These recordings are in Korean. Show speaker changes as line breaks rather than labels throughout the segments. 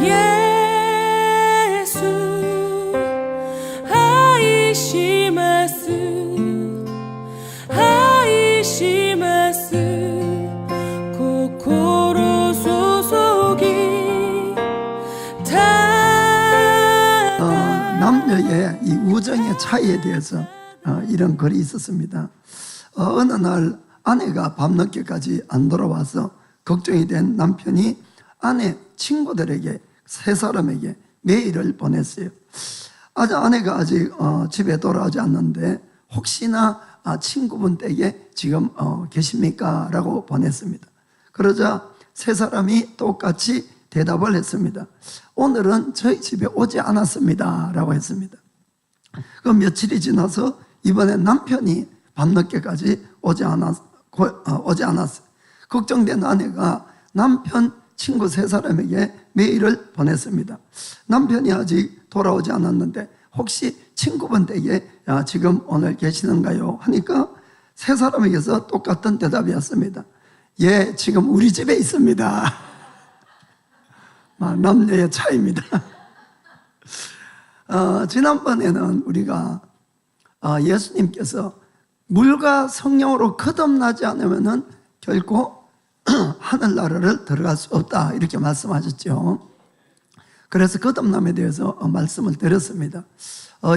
예수愛します愛します心注ぎ
남녀의 이 우정의 차이에 대해서 이런 글이 있었습니다. 어느 날 아내가 밤늦게까지 안 돌아와서 걱정이 된 남편이 아내 친구들에게 세 사람에게 메일을 보냈어요. 아내가 아직 집에 돌아오지 않는데 혹시나 친구분 댁에 지금 계십니까? 라고 보냈습니다. 그러자 세 사람이 똑같이 대답을 했습니다. 오늘은 저희 집에 오지 않았습니다 라고 했습니다. 그 며칠이 지나서 이번엔 남편이 밤늦게까지 오지 않았어요. 걱정된 아내가 남편 친구 세 사람에게 메일을 보냈습니다. 남편이 아직 돌아오지 않았는데 혹시 친구분 댁에 지금 오늘 계시는가요? 하니까 세 사람에게서 똑같은 대답이었습니다. 예, 지금 우리 집에 있습니다. 남녀의 차이입니다. 지난번에는 우리가 예수님께서 물과 성령으로 거듭나지 않으면 결코 하늘나라를 들어갈 수 없다 이렇게 말씀하셨죠. 그래서 거듭남에 대해서 말씀을 드렸습니다.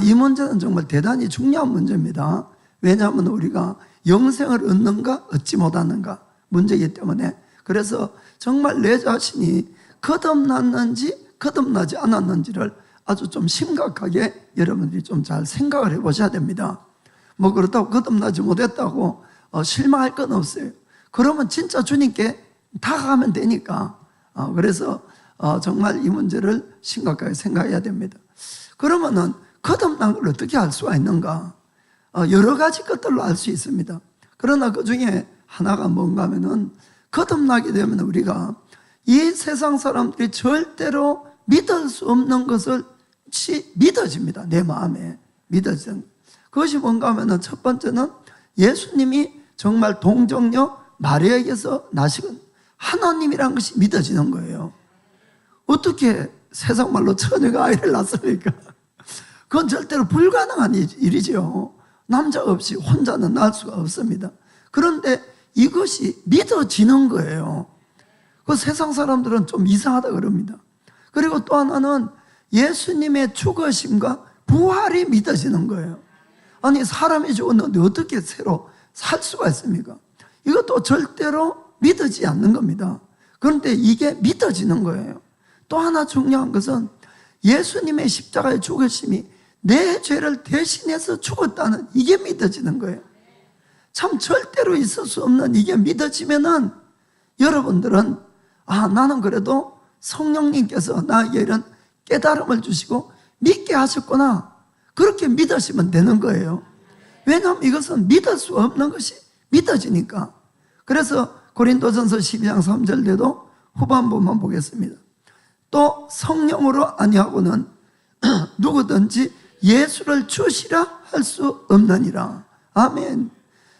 이 문제는 정말 대단히 중요한 문제입니다. 왜냐하면 우리가 영생을 얻는가 얻지 못하는가 문제이기 때문에, 그래서 정말 내 자신이 거듭났는지 거듭나지 않았는지를 아주 좀 심각하게 여러분들이 좀 잘 생각을 해보셔야 됩니다. 뭐 그렇다고 거듭나지 못했다고 실망할 건 없어요. 그러면 진짜 주님께 다가가면 되니까. 그래서 정말 이 문제를 심각하게 생각해야 됩니다. 그러면은 거듭난 걸 어떻게 알 수가 있는가? 여러 가지 것들로 알 수 있습니다. 그러나 그 중에 하나가 뭔가 하면은 거듭나게 되면 우리가 이 세상 사람들이 절대로 믿을 수 없는 것을 믿어집니다. 내 마음에 믿어지는. 그것이 뭔가 하면은 첫 번째는 예수님이 정말 동정녀 마리아에게서 나시건 하나님이란 것이 믿어지는 거예요. 어떻게 세상 말로 처녀가 아이를 낳습니까? 그건 절대로 불가능한 일이죠. 남자 없이 혼자는 낳을 수가 없습니다. 그런데 이것이 믿어지는 거예요. 그 세상 사람들은 좀 이상하다 그럽니다. 그리고 또 하나는 예수님의 죽으심과 부활이 믿어지는 거예요. 아니, 사람이 죽었는데 어떻게 새로 살 수가 있습니까? 이것도 절대로 믿어지지 않는 겁니다. 그런데 이게 믿어지는 거예요. 또 하나 중요한 것은 예수님의 십자가의 죽으심이 내 죄를 대신해서 죽었다는 이게 믿어지는 거예요. 참 절대로 있을 수 없는 이게 믿어지면은 여러분들은 나는 그래도 성령님께서 나에게 이런 깨달음을 주시고 믿게 하셨구나, 그렇게 믿으시면 되는 거예요. 왜냐하면 이것은 믿을 수 없는 것이 믿어지니까. 그래서 고린도전서 12장 3절에도 후반부만 보겠습니다. 또 성령으로 아니하고는 누구든지 예수를 주시라 할 수 없느니라. 아멘.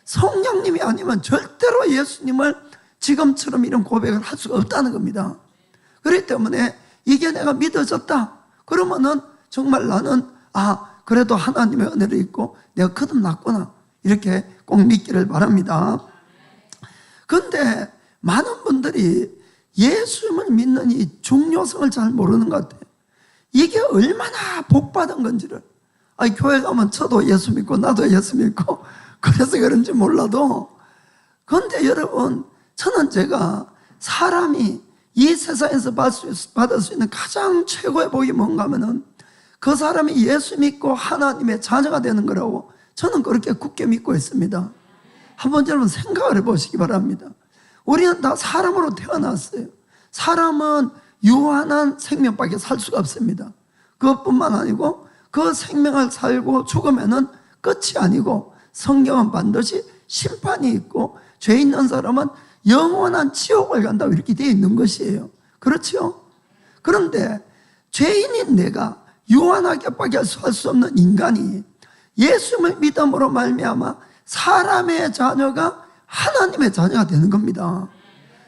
성령님이 아니면 절대로 예수님을 지금처럼 이런 고백을 할 수가 없다는 겁니다. 그렇기 때문에 이게 내가 믿어졌다 그러면은 정말 나는 그래도 하나님의 은혜를 입고 내가 거듭났구나, 이렇게 꼭 믿기를 바랍니다. 그런데 많은 분들이 예수님을 믿는 이 중요성을 잘 모르는 것 같아요. 이게 얼마나 복받은 건지를. 교회 가면 저도 예수 믿고 나도 예수 믿고 그래서 그런지 몰라도, 그런데 여러분, 저는 제가 사람이 이 세상에서 받을 수 있는 가장 최고의 복이 뭔가 하면은 그 사람이 예수 믿고 하나님의 자녀가 되는 거라고 저는 그렇게 굳게 믿고 있습니다. 한번 여러분 생각을 해보시기 바랍니다. 우리는 다 사람으로 태어났어요. 사람은 유한한 생명밖에 살 수가 없습니다. 그것뿐만 아니고 그 생명을 살고 죽으면은 끝이 아니고 성경은 반드시 심판이 있고 죄 있는 사람은 영원한 지옥을 간다고 이렇게 되어 있는 것이에요. 그렇죠? 그런데 죄인인 내가 유한하게밖에 할 수 없는 인간이 예수님을 믿음으로 말미암아 사람의 자녀가 하나님의 자녀가 되는 겁니다.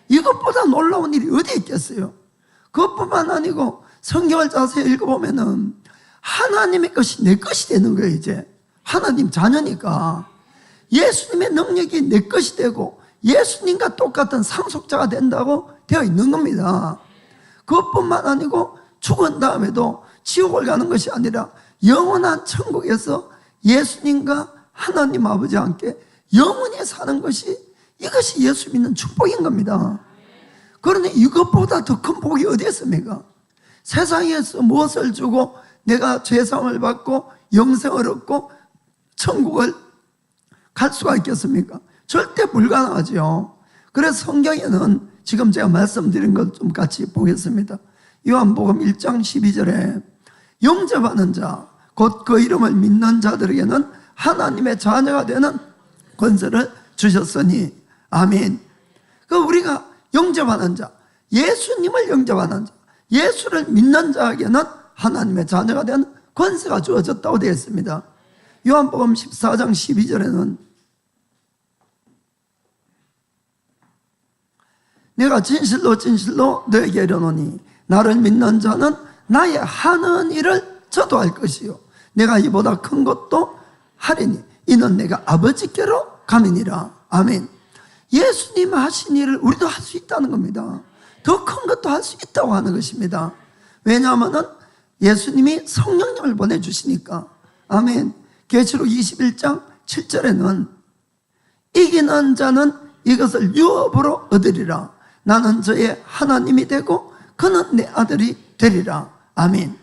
이것보다 놀라운 일이 어디 있겠어요? 그것뿐만 아니고 성경을 자세히 읽어보면은 하나님의 것이 내 것이 되는 거예요. 이제 하나님 자녀니까 예수님의 능력이 내 것이 되고 예수님과 똑같은 상속자가 된다고 되어 있는 겁니다. 그것뿐만 아니고 죽은 다음에도 지옥을 가는 것이 아니라 영원한 천국에서 예수님과 하나님 아버지와 함께 영원히 사는 것이, 이것이 예수 믿는 축복인 겁니다. 그런데 이것보다 더 큰 복이 어디 있습니까? 세상에서 무엇을 주고 내가 죄사함을 받고 영생을 얻고 천국을 갈 수가 있겠습니까? 절대 불가능하죠. 그래서 성경에는 지금 제가 말씀드린 것 좀 같이 보겠습니다. 요한복음 1장 12절에 영접하는 자, 곧 그 이름을 믿는 자들에게는 하나님의 자녀가 되는 권세를 주셨으니 아멘. 그 우리가 영접하는 자, 예수님을 영접하는 자, 예수를 믿는 자에게는 하나님의 자녀가 되는 권세가 주어졌다고 되어 있습니다. 요한복음 14장 12절에는 내가 진실로 진실로 너에게 이르노니 나를 믿는 자는 나의 하는 일을 저도 할 것이요 내가 이보다 큰 것도 하리니 이는 내가 아버지께로 감이니라. 아멘. 예수님 하신 일을 우리도 할 수 있다는 겁니다. 더 큰 것도 할 수 있다고 하는 것입니다. 왜냐하면 예수님이 성령님을 보내주시니까. 아멘. 계시록 21장 7절에는 이기는 자는 이것을 유업으로 얻으리라. 나는 저의 하나님이 되고 그는 내 아들이 되리라. 아멘.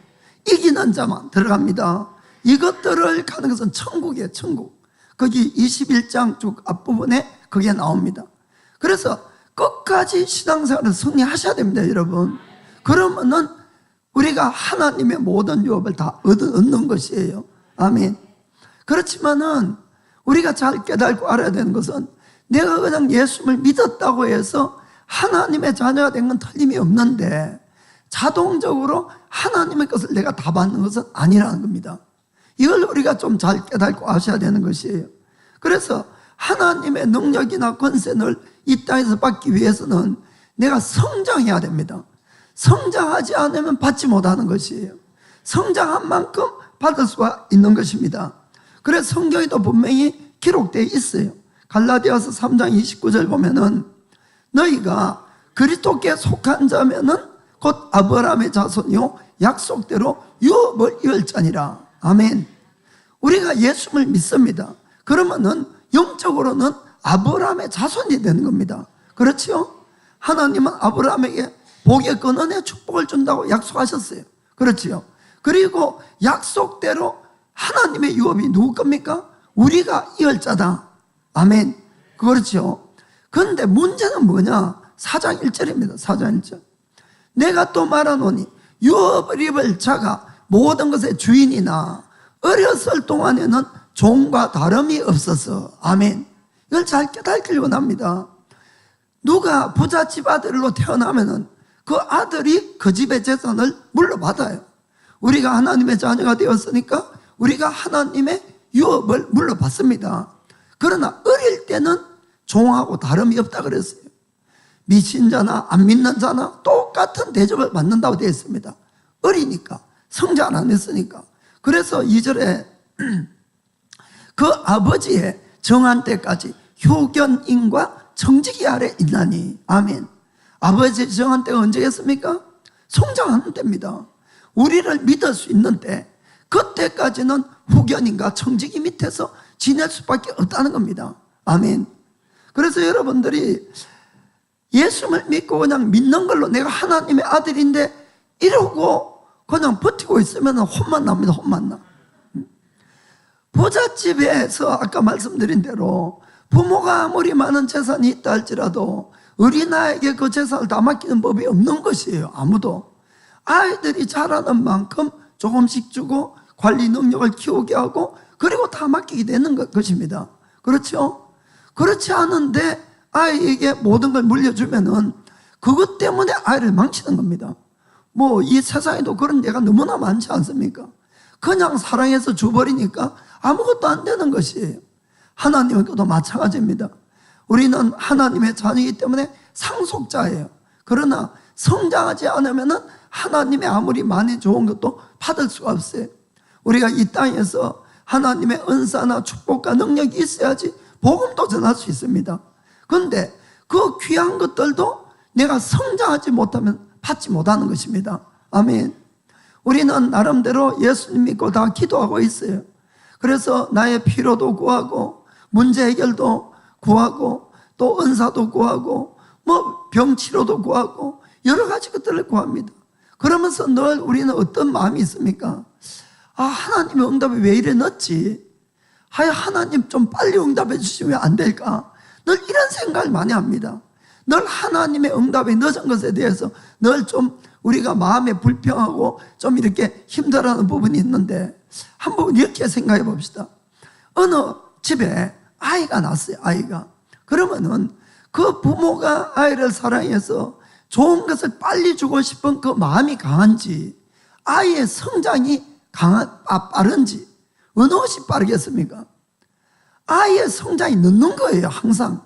이기는 자만 들어갑니다. 이것들을 가는 것은 천국이에요. 천국. 거기 21장 쭉 앞부분에 그게 나옵니다. 그래서 끝까지 신앙생활을 승리하셔야 됩니다, 여러분. 그러면은 우리가 하나님의 모든 유업을 다 얻는 것이에요. 아멘. 그렇지만은 우리가 잘 깨닫고 알아야 되는 것은 내가 그냥 예수를 믿었다고 해서 하나님의 자녀가 된 건 틀림이 없는데 자동적으로 하나님의 것을 내가 다 받는 것은 아니라는 겁니다. 이걸 우리가 좀 잘 깨닫고 아셔야 되는 것이에요. 그래서 하나님의 능력이나 권세를 이 땅에서 받기 위해서는 내가 성장해야 됩니다. 성장하지 않으면 받지 못하는 것이에요. 성장한 만큼 받을 수가 있는 것입니다. 그래서 성경에도 분명히 기록되어 있어요. 갈라디아서 3장 29절 보면은 너희가 그리스도께 속한 자면은 곧 아브라함의 자손이요 약속대로 유업을 이을 자니라. 아멘. 우리가 예수를 믿습니다. 그러면은 영적으로는 아브라함의 자손이 되는 겁니다. 그렇죠? 하나님은 아브라함에게 복의 근원의 축복을 준다고 약속하셨어요. 그렇지요? 그리고 약속대로 하나님의 유업이 누구 겁니까? 우리가 이을 자다. 아멘. 그렇죠? 그런데 문제는 뭐냐? 4장 1절입니다. 4장 1절. 내가 또 말하노니 유업을 입을 자가 모든 것의 주인이나 어렸을 동안에는 종과 다름이 없어서. 아멘. 이걸 잘 깨닫기를 원합니다. 누가 부잣집 아들로 태어나면은 그 아들이 그 집의 재산을 물려받아요. 우리가 하나님의 자녀가 되었으니까 우리가 하나님의 유업을 물려받습니다. 그러나 어릴 때는 종하고 다름이 없다 그랬어요. 미친 자나 안 믿는 자나 똑같은 대접을 받는다고 되어 있습니다. 어리니까, 성장 안 했으니까. 그래서 2절에 그 아버지의 정한 때까지 효견인과 정직이 아래 있나니. 아멘. 아버지의 정한 때가 언제겠습니까? 성장하는 때입니다. 우리를 믿을 수 있는 때, 그때까지는 후견인과 정직이 밑에서 지낼 수밖에 없다는 겁니다. 아멘. 그래서 여러분들이 예수를 믿고 그냥 믿는 걸로 내가 하나님의 아들인데 이러고 그냥 버티고 있으면 혼만 납니다. 혼만 나. 부잣집에서 아까 말씀드린 대로 부모가 아무리 많은 재산이 있다 할지라도 어린아이에게 그 재산을 다 맡기는 법이 없는 것이에요. 아무도. 아이들이 자라는 만큼 조금씩 주고 관리 능력을 키우게 하고 그리고 다 맡기게 되는 것입니다. 그렇죠? 그렇지 않은데 아이에게 모든 걸 물려주면은 그것 때문에 아이를 망치는 겁니다. 뭐 이 세상에도 그런 예가 너무나 많지 않습니까? 그냥 사랑해서 줘버리니까 아무것도 안 되는 것이에요. 하나님의 것도 마찬가지입니다. 우리는 하나님의 자녀이기 때문에 상속자예요. 그러나 성장하지 않으면은 하나님의 아무리 많이 좋은 것도 받을 수가 없어요. 우리가 이 땅에서 하나님의 은사나 축복과 능력이 있어야지 복음도 전할 수 있습니다. 그런데 그 귀한 것들도 내가 성장하지 못하면 받지 못하는 것입니다. 아멘. 우리는 나름대로 예수님 믿고 다 기도하고 있어요. 그래서 나의 필요도 구하고 문제 해결도 구하고 또 은사도 구하고 뭐 병치료도 구하고 여러 가지 것들을 구합니다. 그러면서 늘 우리는 어떤 마음이 있습니까? 아, 하나님의 응답이 왜 이래 늦지? 하나님 좀 빨리 응답해 주시면 안 될까? 늘 이런 생각을 많이 합니다. 늘 하나님의 응답이 늦은 것에 대해서 늘 좀 우리가 마음에 불평하고 좀 이렇게 힘들어하는 부분이 있는데 한번 이렇게 생각해 봅시다. 어느 집에 아이가 났어요. 아이가. 그러면은 그 부모가 아이를 사랑해서 좋은 것을 빨리 주고 싶은 그 마음이 강한지 아이의 성장이 빠른지 어느 것이 빠르겠습니까? 아이의 성장이 늦는 거예요. 항상.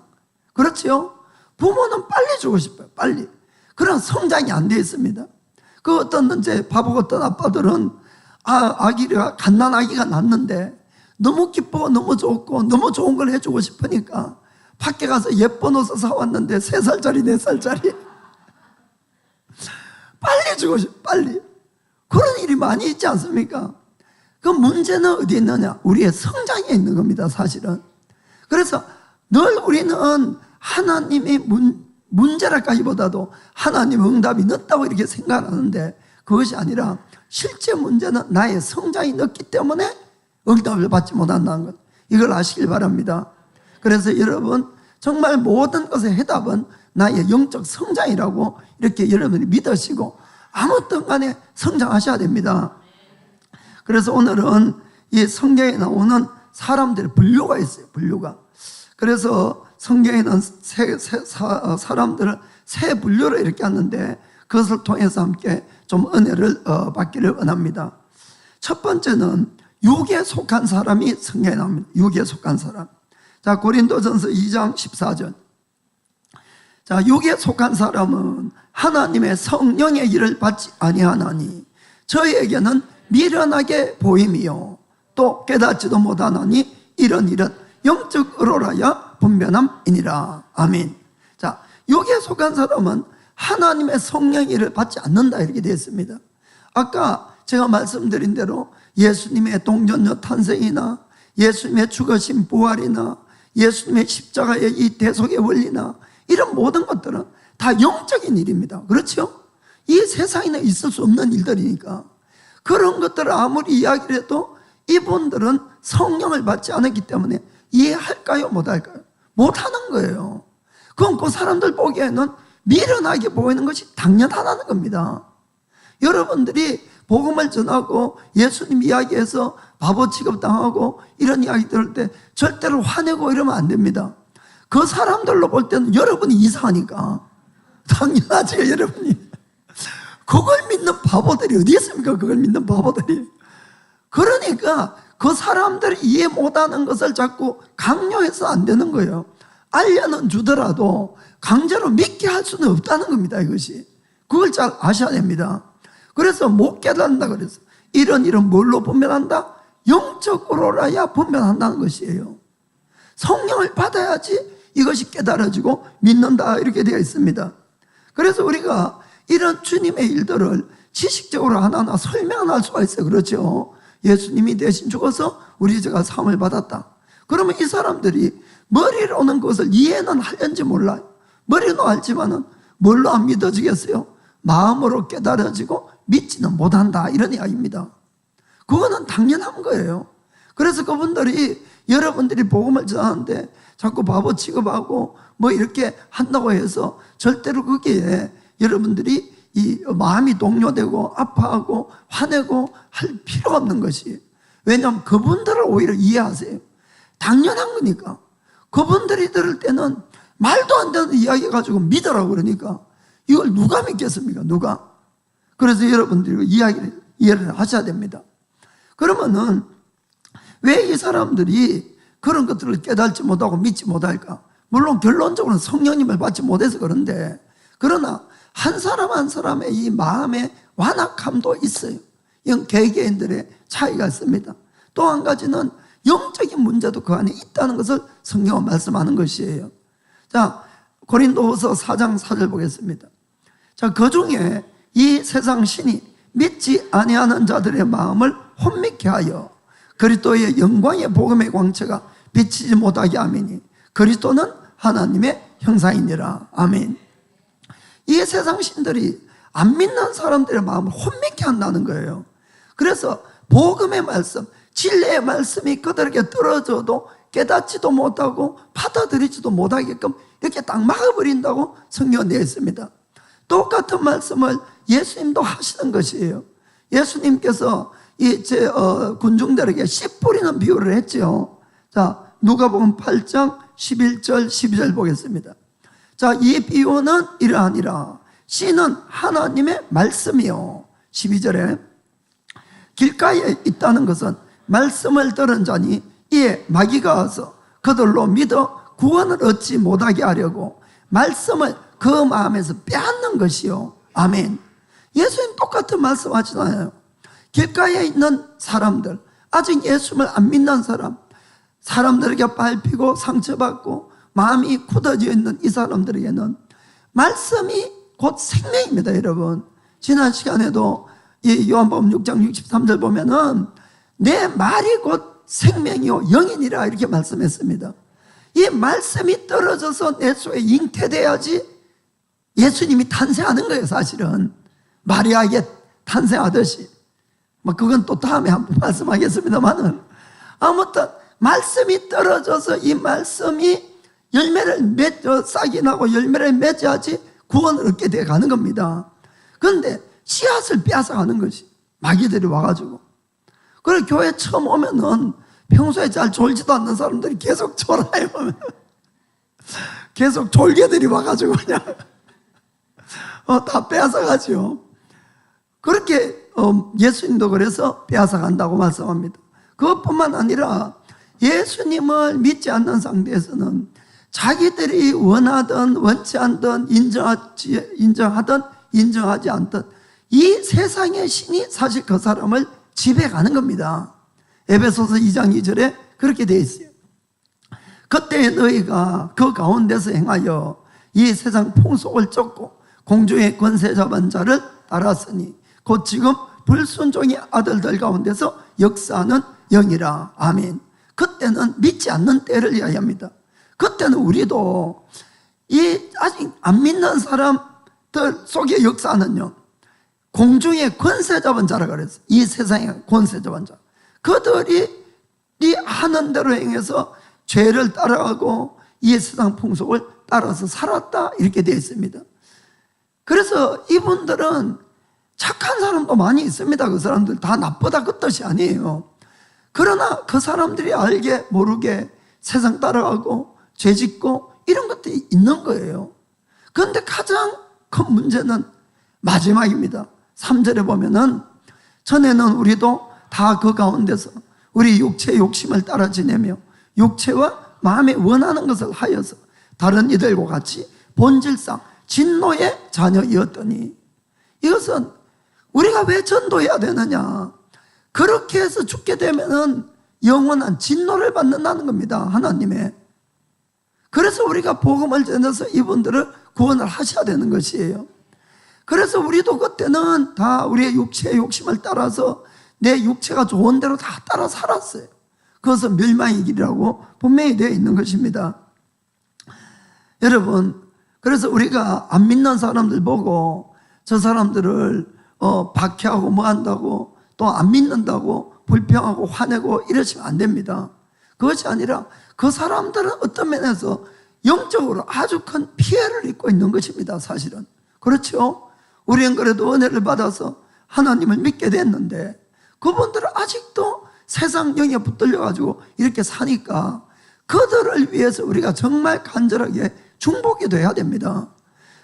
그렇죠? 부모는 빨리 주고 싶어요. 빨리. 그런 성장이 안 되어 있습니다. 그 어떤 이제 바보 같은 아빠들은 아기가 갓난 아기가 났는데 너무 기쁘고 너무 좋고 너무 좋은 걸 해주고 싶으니까 밖에 가서 예쁜 옷을 사왔는데 3살짜리 4살짜리 빨리 주고 싶어. 빨리. 그런 일이 많이 있지 않습니까? 그 문제는 어디 있느냐? 우리의 성장에 있는 겁니다. 사실은. 그래서 늘 우리는 하나님이 문제랄까기보다도 하나님 응답이 늦다고 이렇게 생각하는데 그것이 아니라 실제 문제는 나의 성장이 늦기 때문에 응답을 받지 못한다는 것, 이걸 아시길 바랍니다. 그래서 여러분 정말 모든 것의 해답은 나의 영적 성장이라고 이렇게 여러분이 믿으시고 아무튼 간에 성장하셔야 됩니다. 그래서 오늘은 이 성경에 나오는 사람들의 분류가 있어요. 분류가. 그래서 성경에는 사람들을 세 분류로 이렇게 하는데 그것을 통해서 함께 좀 은혜를 받기를 원합니다. 첫 번째는 육에 속한 사람이 성경에 나옵니다. 육에 속한 사람. 자, 고린도전서 2장 14절. 자, 육에 속한 사람은 하나님의 성령의 일을 받지 아니하나니 저희에게는 미련하게 보임이요 또 깨닫지도 못하나니 이런 일은 영적으로라야 분변함이니라. 아멘. 자, 육에 속한 사람은 하나님의 성령의 일을 받지 않는다 이렇게 되어 있습니다. 아까 제가 말씀드린 대로 예수님의 동전녀 탄생이나 예수님의 죽으신 부활이나 예수님의 십자가의 이 대속의 원리나 이런 모든 것들은 다 영적인 일입니다. 그렇죠? 이 세상에는 있을 수 없는 일들이니까 그런 것들을 아무리 이야기를 해도 이분들은 성령을 받지 않았기 때문에 이해할까요? 못할까요? 못하는 거예요. 그럼 그 사람들 보기에는 미련하게 보이는 것이 당연하다는 겁니다. 여러분들이 복음을 전하고 예수님 이야기해서 바보 취급당하고 이런 이야기 들을 때 절대로 화내고 이러면 안 됩니다. 그 사람들로 볼 때는 여러분이 이상하니까 당연하지. 여러분이 그걸 믿는 바보들이 어디 있습니까? 그걸 믿는 바보들이. 그러니까 그 사람들이 이해 못하는 것을 자꾸 강요해서 안 되는 거예요. 알려는 주더라도 강제로 믿게 할 수는 없다는 겁니다. 이것이. 그걸 잘 아셔야 됩니다. 그래서 못 깨닫는다 그래서 이런 일은 뭘로 분별한다? 영적으로라야 분별한다는 것이에요. 성령을 받아야지 이것이 깨달아지고 믿는다 이렇게 되어 있습니다. 그래서 우리가 이런 주님의 일들을 지식적으로 하나하나 설명할 수가 있어요. 그렇죠? 예수님이 대신 죽어서 우리 죄가 사함을 받았다. 그러면 이 사람들이 머리로 오는 것을 이해는 하려는지 몰라요. 머리는 알지만은 뭘로 안 믿어지겠어요? 마음으로 깨달아지고 믿지는 못한다 이런 이야기입니다. 그거는 당연한 거예요. 그래서 그분들이 여러분들이 복음을 전하는데 자꾸 바보 취급하고 뭐 이렇게 한다고 해서 절대로 거기에 여러분들이 이 마음이 동요되고 아파하고 화내고 할 필요가 없는 것이. 왜냐하면 그분들을 오히려 이해하세요. 당연한 거니까. 그분들이 들을 때는 말도 안 되는 이야기 가지고 믿으라고 그러니까 이걸 누가 믿겠습니까? 누가? 그래서 여러분들이 이해를 하셔야 됩니다. 그러면은 왜 이 사람들이 그런 것들을 깨닫지 못하고 믿지 못할까? 물론 결론적으로는 성령님을 받지 못해서 그런데 그러나 한 사람 한 사람의 이 마음의 완악함도 있어요. 이건 개개인들의 차이가 있습니다. 또 한 가지는 영적인 문제도 그 안에 있다는 것을 성경은 말씀하는 것이에요. 자, 고린도후서 4장 4절 보겠습니다. 자, 그 중에 이 세상 신이 믿지 아니하는 자들의 마음을 혼미케 하여 그리스도의 영광의 복음의 광채가 비치지 못하게 하미니 그리스도는 하나님의 형상이니라. 아멘. 이 세상 신들이 안 믿는 사람들의 마음을 혼미케 한다는 거예요. 그래서 복음의 말씀, 진리의 말씀이 그들에게 떨어져도 깨닫지도 못하고 받아들이지도 못하게끔 이렇게 딱 막아버린다고 성경에 되어 있습니다. 똑같은 말씀을 예수님도 하시는 것이에요. 예수님께서 군중들에게 씨 뿌리는 비유를 했죠. 자, 누가복음 8장 11절 12절 보겠습니다. 자, 이 비유는 이러하니라. 씨는 하나님의 말씀이요. 12절에 길가에 있다는 것은 말씀을 들은 자니 이에 마귀가 와서 그들로 믿어 구원을 얻지 못하게 하려고 말씀을 그 마음에서 빼앗는 것이요. 아멘. 예수님 똑같은 말씀 하시잖아요. 길가에 있는 사람들, 아직 예수님을 안 믿는 사람들에게 밟히고 상처받고 마음이 굳어져 있는 이 사람들에게는 말씀이 곧 생명입니다, 여러분. 지난 시간에도 이 요한복음 6장 63절 보면은 내 말이 곧 생명이요 영이니라 이렇게 말씀했습니다. 이 말씀이 떨어져서 내 속에 잉태돼야지 예수님이 탄생하는 거예요, 사실은. 마리아에게 탄생하듯이. 그건 또 다음에 한번 말씀하겠습니다만은. 아무튼 말씀이 떨어져서 이 말씀이 열매를 맺어 싹이 나고 열매를 맺어야지 구원을 얻게 돼 가는 겁니다. 그런데 씨앗을 빼앗아가는 것이 마귀들이 와가지고. 그래 교회 처음 오면은 평소에 잘 졸지도 않는 사람들이 계속 졸아요. 계속 졸개들이 와가지고 그냥 다 빼앗아가죠. 그렇게 예수님도 그래서 빼앗아간다고 말씀합니다. 그것뿐만 아니라 예수님을 믿지 않는 상태에서는 자기들이 원하든 원치 않든 인정하든 인정하지 않든 이 세상의 신이 사실 그 사람을 지배가는 겁니다. 에베소서 2장 2절에 그렇게 되어 있어요. 그때 너희가 그 가운데서 행하여 이 세상 풍속을 쫓고 공중의 권세 잡은 자를 따랐으니 곧 지금 불순종의 아들들 가운데서 역사하는 영이라. 아멘. 그때는 믿지 않는 때를 이야기합니다. 그때는 우리도 이 아직 안 믿는 사람들 속에 역사하는 영, 공중의 권세 잡은 자라 그랬어요. 이 세상의 권세 잡은 자. 그들이 하는 대로 행해서 죄를 따라가고 이 세상 풍속을 따라서 살았다 이렇게 되어 있습니다. 그래서 이분들은 착한 사람도 많이 있습니다. 그 사람들 다 나쁘다 그 뜻이 아니에요. 그러나 그 사람들이 알게 모르게 세상 따라가고 죄짓고 이런 것들이 있는 거예요. 그런데 가장 큰 문제는 마지막입니다. 3절에 보면은 전에는 우리도 다 그 가운데서 우리 육체의 욕심을 따라 지내며 육체와 마음에 원하는 것을 하여서 다른 이들과 같이 본질상 진노의 자녀이었더니, 이것은 우리가 왜 전도해야 되느냐, 그렇게 해서 죽게 되면은 영원한 진노를 받는다는 겁니다, 하나님의. 그래서 우리가 복음을 전해서 이분들을 구원을 하셔야 되는 것이에요. 그래서 우리도 그때는 다 우리의 육체의 욕심을 따라서 내 육체가 좋은 대로 다 따라 살았어요. 그것은 멸망의 길이라고 분명히 되어 있는 것입니다. 여러분, 그래서 우리가 안 믿는 사람들 보고 저 사람들을 박해하고 뭐 한다고 또 안 믿는다고 불평하고 화내고 이러시면 안 됩니다. 그것이 아니라 그 사람들은 어떤 면에서 영적으로 아주 큰 피해를 입고 있는 것입니다, 사실은. 그렇죠? 우리는 그래도 은혜를 받아서 하나님을 믿게 됐는데 그분들은 아직도 세상 영에 붙들려가지고 이렇게 사니까 그들을 위해서 우리가 정말 간절하게 중보기도 해야 됩니다.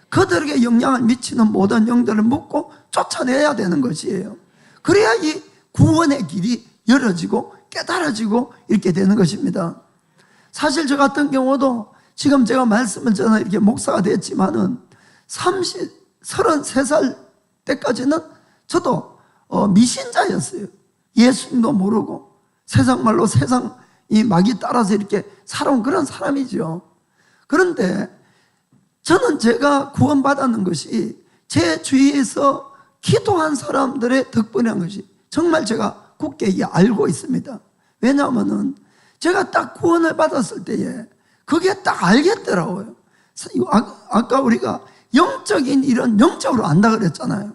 그들에게 영향을 미치는 모든 영들을 묻고 쫓아내야 되는 것이에요. 그래야 이 구원의 길이 열어지고 깨달아지고 이렇게 되는 것입니다. 사실 저 같은 경우도 지금 제가 말씀을 전해 이렇게 목사가 됐지만은 33살 때까지는 저도 미신자였어요. 예수님도 모르고 세상 말로 세상 이 막이 따라서 이렇게 살아온 그런 사람이죠. 그런데 저는 제가 구원받았는 것이 제 주위에서 기도한 사람들의 덕분이라는 것이 정말 제가 굳게 알고 있습니다. 왜냐하면은 제가 딱 구원을 받았을 때에 그게 딱 알겠더라고요. 아까 우리가 영적인 일은 영적으로 안다 그랬잖아요.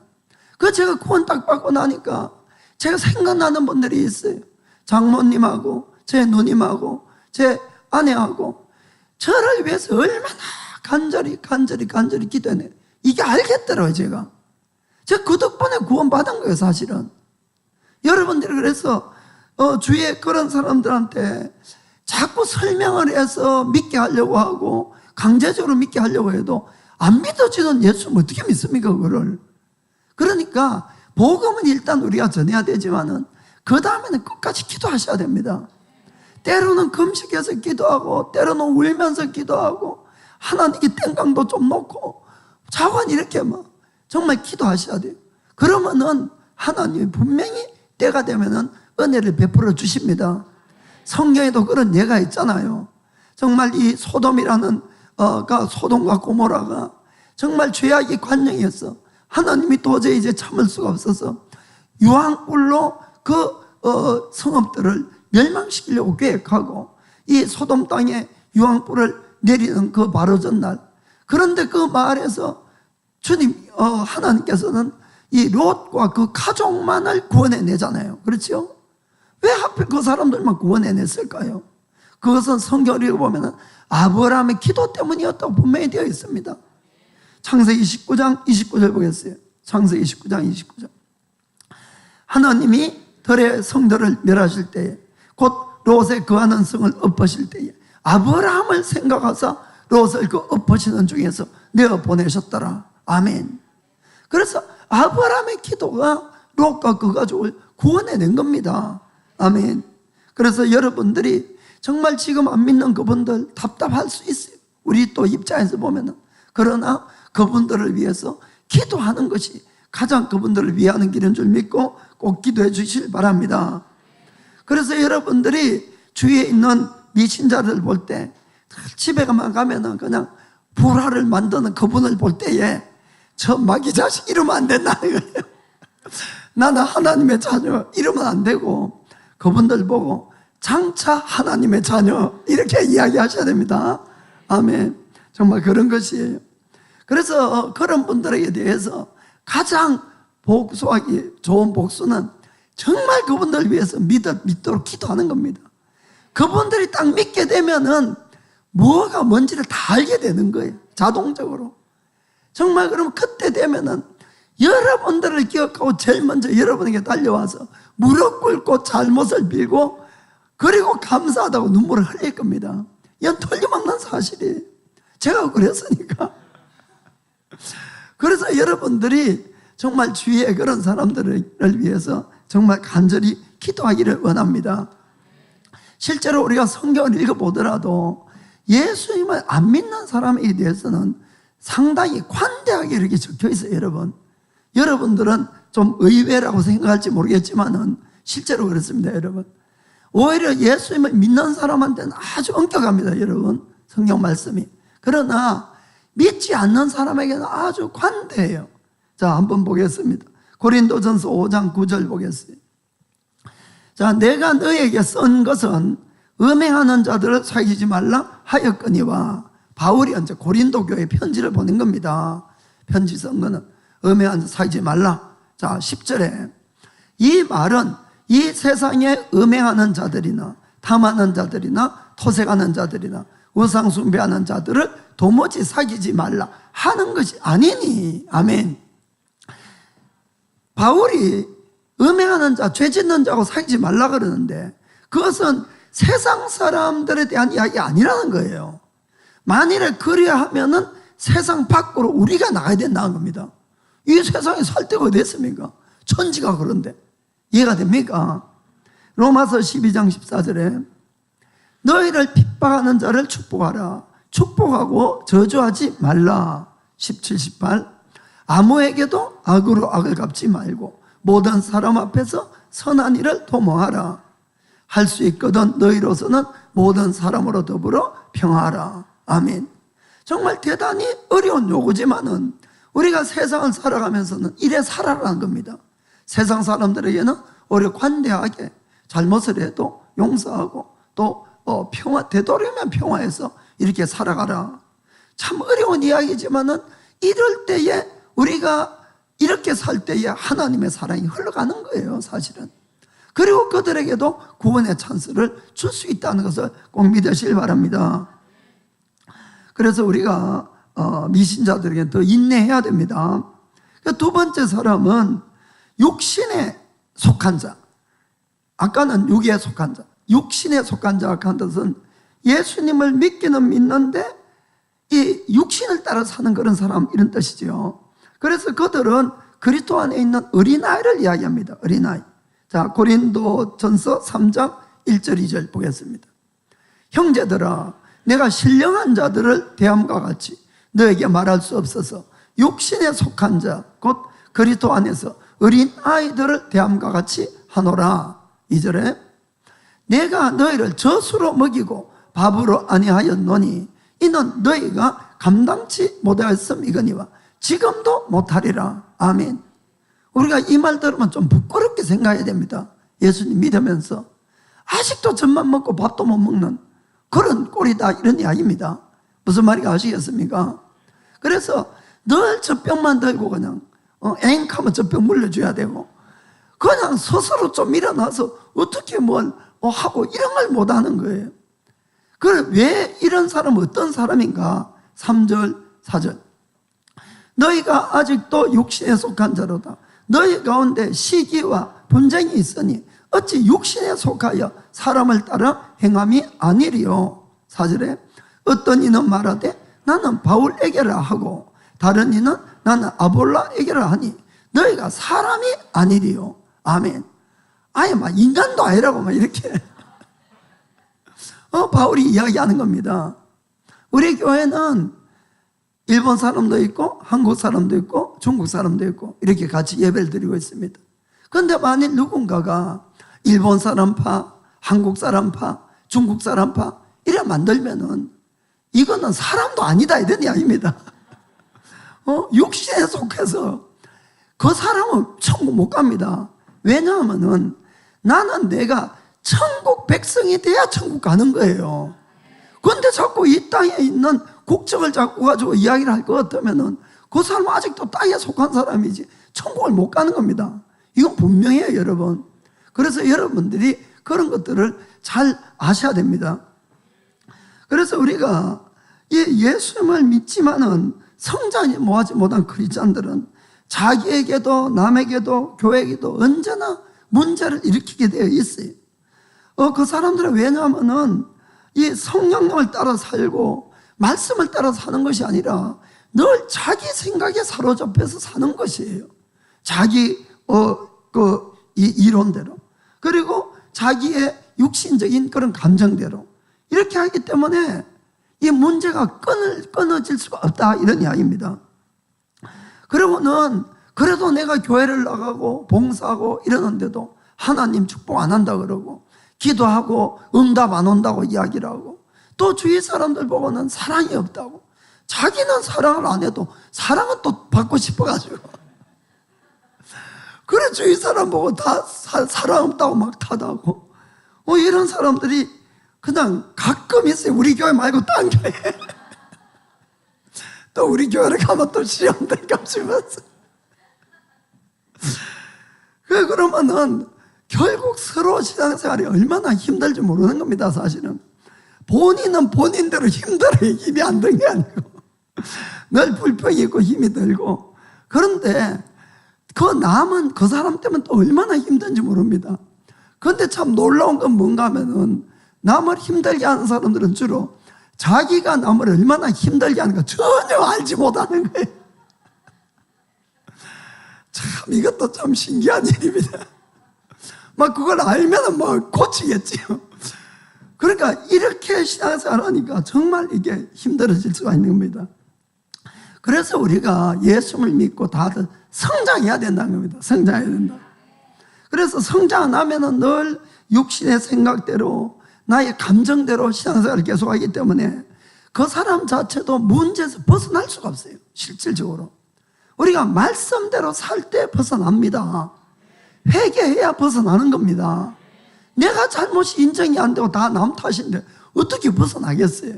그 제가 구원 딱 받고 나니까 제가 생각나는 분들이 있어요. 장모님하고 제 누님하고 제 아내하고 저를 위해서 얼마나 간절히 기도했네. 이게 알겠더라고요. 제가 그 덕분에 구원받은 거예요. 사실은 여러분들이 그래서 주위에 그런 사람들한테 자꾸 설명을 해서 믿게 하려고 하고 강제적으로 믿게 하려고 해도 안 믿어지는 예수 어떻게 믿습니까? 그거를. 그러니까 복음은 일단 우리가 전해야 되지만은 그 다음에는 끝까지 기도하셔야 됩니다. 때로는 금식해서 기도하고 때로는 울면서 기도하고 하나님께 땡깡도 좀 놓고 자관 이렇게 정말 기도하셔야 돼요. 그러면은 하나님이 분명히 때가 되면은 은혜를 베풀어 주십니다. 성경에도 그런 예가 있잖아요. 정말 이 소돔이라는 소돔과 고모라가 정말 죄악의 관영이었어. 하나님이 도저히 이제 참을 수가 없어서 유황불로 그 성읍들을 멸망시키려고 계획하고 이 소돔 땅에 유황불을 내리는 그 바로 전날, 그런데 그 마을에서 주님 하나님께서는 이 롯과 그 가족만을 구원해내잖아요. 그렇죠? 왜 하필 그 사람들만 구원해냈을까요? 그것은 성경을 읽어보면 아브라함의 기도 때문이었다고 분명히 되어 있습니다. 창세기 19장 29절 보겠어요. 창세기 19장 29절. 하나님이 들의 성들을 멸하실 때에 곧 롯에 거하는 성을 엎으실 때에 아브라함을 생각하사 롯을 그 엎으시는 중에서 내어 보내셨더라. 아멘. 그래서 아브라함의 기도가 롯과 그 가족을 구원해낸 겁니다. 아멘. 그래서 여러분들이 정말 지금 안 믿는 그분들 답답할 수 있어요. 우리 또 입장에서 보면은. 그러나 그분들을 위해서 기도하는 것이 가장 그분들을 위하는 길인 줄 믿고 꼭 기도해 주시길 바랍니다. 그래서 여러분들이 주위에 있는 미신자를 볼 때 집에만 가면은 그냥 불화를 만드는 그분을 볼 때에 저 마귀 자식 이러면 안 된다는 거예요. 나는 하나님의 자녀 이러면 안 되고 그분들 보고 장차 하나님의 자녀 이렇게 이야기하셔야 됩니다. 아멘. 정말 그런 것이에요. 그래서 그런 분들에게 대해서 가장 복수하기 좋은 복수는 정말 그분들을 위해서 믿도록 기도하는 겁니다. 그분들이 딱 믿게 되면은 뭐가 뭔지를 다 알게 되는 거예요. 자동적으로. 정말 그러면 그때 되면은 여러분들을 기억하고 제일 먼저 여러분에게 달려와서 무릎 꿇고 잘못을 빌고 그리고 감사하다고 눈물을 흘릴 겁니다. 이건 틀림없는 사실이에요. 제가 그랬으니까. 그래서 여러분들이 정말 주위에 그런 사람들을 위해서 정말 간절히 기도하기를 원합니다. 실제로 우리가 성경을 읽어보더라도 예수님을 안 믿는 사람에 대해서는 상당히 관대하게 이렇게 적혀 있어요. 여러분들은 좀 의외라고 생각할지 모르겠지만은 실제로 그렇습니다. 여러분, 오히려 예수님을 믿는 사람한테는 아주 엄격합니다. 여러분, 성경 말씀이. 그러나 믿지 않는 사람에게는 아주 관대해요. 자, 한번 보겠습니다. 고린도전서 5장 9절 보겠어요. 자, 내가 너에게 쓴 것은 음행하는 자들을 사귀지 말라 하였거니와. 바울이 이제 고린도 교회에 편지를 보낸 겁니다. 편지 쓴 거는 음행하는 자 사귀지 말라. 자, 10절에 이 말은 이 세상에 음행하는 자들이나 탐하는 자들이나 토색하는 자들이나 우상 숭배하는 자들을 도무지 사귀지 말라 하는 것이 아니니. 아멘. 바울이 음행하는 자, 죄 짓는 자하고 사귀지 말라 그러는데 그것은 세상 사람들에 대한 이야기 아니라는 거예요. 만일에 그래야 하면은 세상 밖으로 우리가 나가야 된다는 겁니다. 이 세상에 살 데가 어디 있습니까? 천지가 그런데 이해가 됩니까? 로마서 12장 14절에 너희를 핍박하는 자를 축복하라. 축복하고 저주하지 말라. 17, 18 아무에게도 악으로 악을 갚지 말고 모든 사람 앞에서 선한 일을 도모하라. 할 수 있거든 너희로서는 모든 사람으로 더불어 평화하라. 아멘. 정말 대단히 어려운 요구지만은 우리가 세상을 살아가면서는 이래 살아라는 겁니다. 세상 사람들에게는 오히려 관대하게 잘못을 해도 용서하고 또 평화, 되도록이면 평화해서 이렇게 살아가라. 참 어려운 이야기지만은 이럴 때에 우리가 이렇게 살 때에 하나님의 사랑이 흘러가는 거예요, 사실은. 그리고 그들에게도 구원의 찬스를 줄 수 있다는 것을 꼭 믿으시길 바랍니다. 그래서 우리가 미신자들에게 더 인내해야 됩니다. 두 번째 사람은 육신에 속한 자. 아까는 육에 속한 자. 육신에 속한 자 한 뜻은 예수님을 믿기는 믿는데 이 육신을 따라 사는 그런 사람, 이런 뜻이죠. 그래서 그들은 그리스도 안에 있는 어린아이를 이야기합니다. 어린아이. 자, 고린도전서 3장 1절 2절 보겠습니다. 형제들아, 내가 신령한 자들을 대함과 같이 너에게 말할 수 없어서 육신에 속한 자, 곧 그리스도 안에서 어린아이들을 대함과 같이 하노라. 2절에 내가 너희를 젖으로 먹이고 밥으로 아니하였노니 이는 너희가 감당치 못하였음이거니와 지금도 못하리라. 아멘. 우리가 이 말 들으면 좀 부끄럽게 생각해야 됩니다. 예수님 믿으면서 아직도 젖만 먹고 밥도 못 먹는 그런 꼴이다, 이런 이야기입니다. 무슨 말인지 아시겠습니까? 그래서 늘 젖병만 들고 그냥 앵하면 젖병 물려줘야 되고 그냥 스스로 좀 일어나서 어떻게 뭘 하고 이런 걸 못하는 거예요. 그래, 왜 이런 사람은 어떤 사람인가? 3절 4절 너희가 아직도 육신에 속한 자로다. 너희 가운데 시기와 분쟁이 있으니 어찌 육신에 속하여 사람을 따라 행함이 아니리요. 4절에 어떤 이는 말하되 나는 바울에게라 하고 다른 이는 나는 아볼라에게라 하니 너희가 사람이 아니리요. 아멘. 아예 막 인간도 아니라고 막 이렇게 바울이 이야기하는 겁니다. 우리 교회는 일본 사람도 있고 한국 사람도 있고 중국 사람도 있고 이렇게 같이 예배를 드리고 있습니다. 그런데 만일 누군가가 일본 사람파, 한국 사람파, 중국 사람파 이래 만들면은 이거는 사람도 아니다, 이런 이야기입니다. 육신에 속해서 그 사람은 천국 못 갑니다. 왜냐하면은 나는 내가 천국 백성이 돼야 천국 가는 거예요. 그런데 자꾸 이 땅에 있는 국적을 자꾸 가지고 이야기를 할 것 같으면은 그 사람은 아직도 땅에 속한 사람이지 천국을 못 가는 겁니다. 이건 분명해요, 여러분. 그래서 여러분들이 그런 것들을 잘 아셔야 됩니다. 그래서 우리가 예수님을 믿지만은 성장이 뭐하지 못한 크리스찬들은 자기에게도 남에게도 교회에게도 언제나 문제를 일으키게 되어 있어요. 그 사람들은 왜냐하면은 이 성령님을 따라 살고 말씀을 따라 사는 것이 아니라 늘 자기 생각에 사로잡혀서 사는 것이에요. 자기 이 이론대로, 그리고 자기의 육신적인 그런 감정대로 이렇게 하기 때문에 이 문제가 끊어질 수가 없다, 이런 이야기입니다. 그러고는 그래도 내가 교회를 나가고 봉사하고 이러는데도 하나님 축복 안 한다 그러고 기도하고 응답 안 온다고 이야기를 하고 또 주위 사람들 보고는 사랑이 없다고, 자기는 사랑을 안 해도 사랑은 또 받고 싶어가지고 그래 주위 사람 보고 다 사랑 없다고 막 타다고 이런 사람들이 그냥 가끔 있어요. 우리 교회 말고 딴 교회 또 우리 교회를 가면 또 시험들 값주면서 그러면은 결국 서로 신앙생활이 얼마나 힘들지 모르는 겁니다. 사실은 본인은 본인대로 힘들어요. 힘이 안 든 게 아니고 늘 불평이 있고 힘이 들고, 그런데 그 남은 그 사람 때문에 또 얼마나 힘든지 모릅니다. 그런데 참 놀라운 건 뭔가 하면은 남을 힘들게 하는 사람들은 주로 자기가 남을 얼마나 힘들게 하는가 전혀 알지 못하는 거예요. 참 이것도 참 신기한 일입니다. 막 그걸 알면은 뭐 고치겠지요. 그러니까 이렇게 신앙생활 하니까 정말 이게 힘들어질 수가 있는 겁니다. 그래서 우리가 예수를 믿고 다들 성장해야 된다는 겁니다. 성장해야 된다. 그래서 성장 안 하면은 늘 육신의 생각대로 나의 감정대로 신앙생활을 계속하기 때문에 그 사람 자체도 문제에서 벗어날 수가 없어요. 실질적으로 우리가 말씀대로 살 때 벗어납니다. 회개해야 벗어나는 겁니다. 내가 잘못이 인정이 안 되고 다 남 탓인데 어떻게 벗어나겠어요?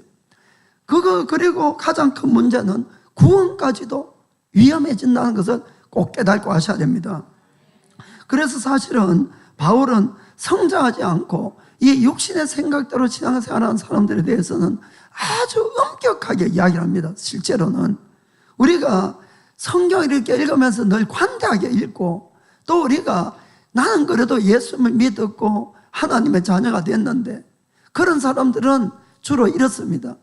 그리고 가장 큰 문제는 구원까지도 위험해진다는 것을 꼭 깨닫고 하셔야 됩니다. 그래서 사실은 바울은 성장하지 않고 이 육신의 생각대로 신앙생활하는 사람들에 대해서는 아주 엄격하게 이야기를 합니다. 실제로는 우리가 성경을 이렇게 읽으면서 늘 관대하게 읽고 또 우리가 나는 그래도 예수를 믿었고 하나님의 자녀가 됐는데 그런 사람들은 주로 이렇습니다.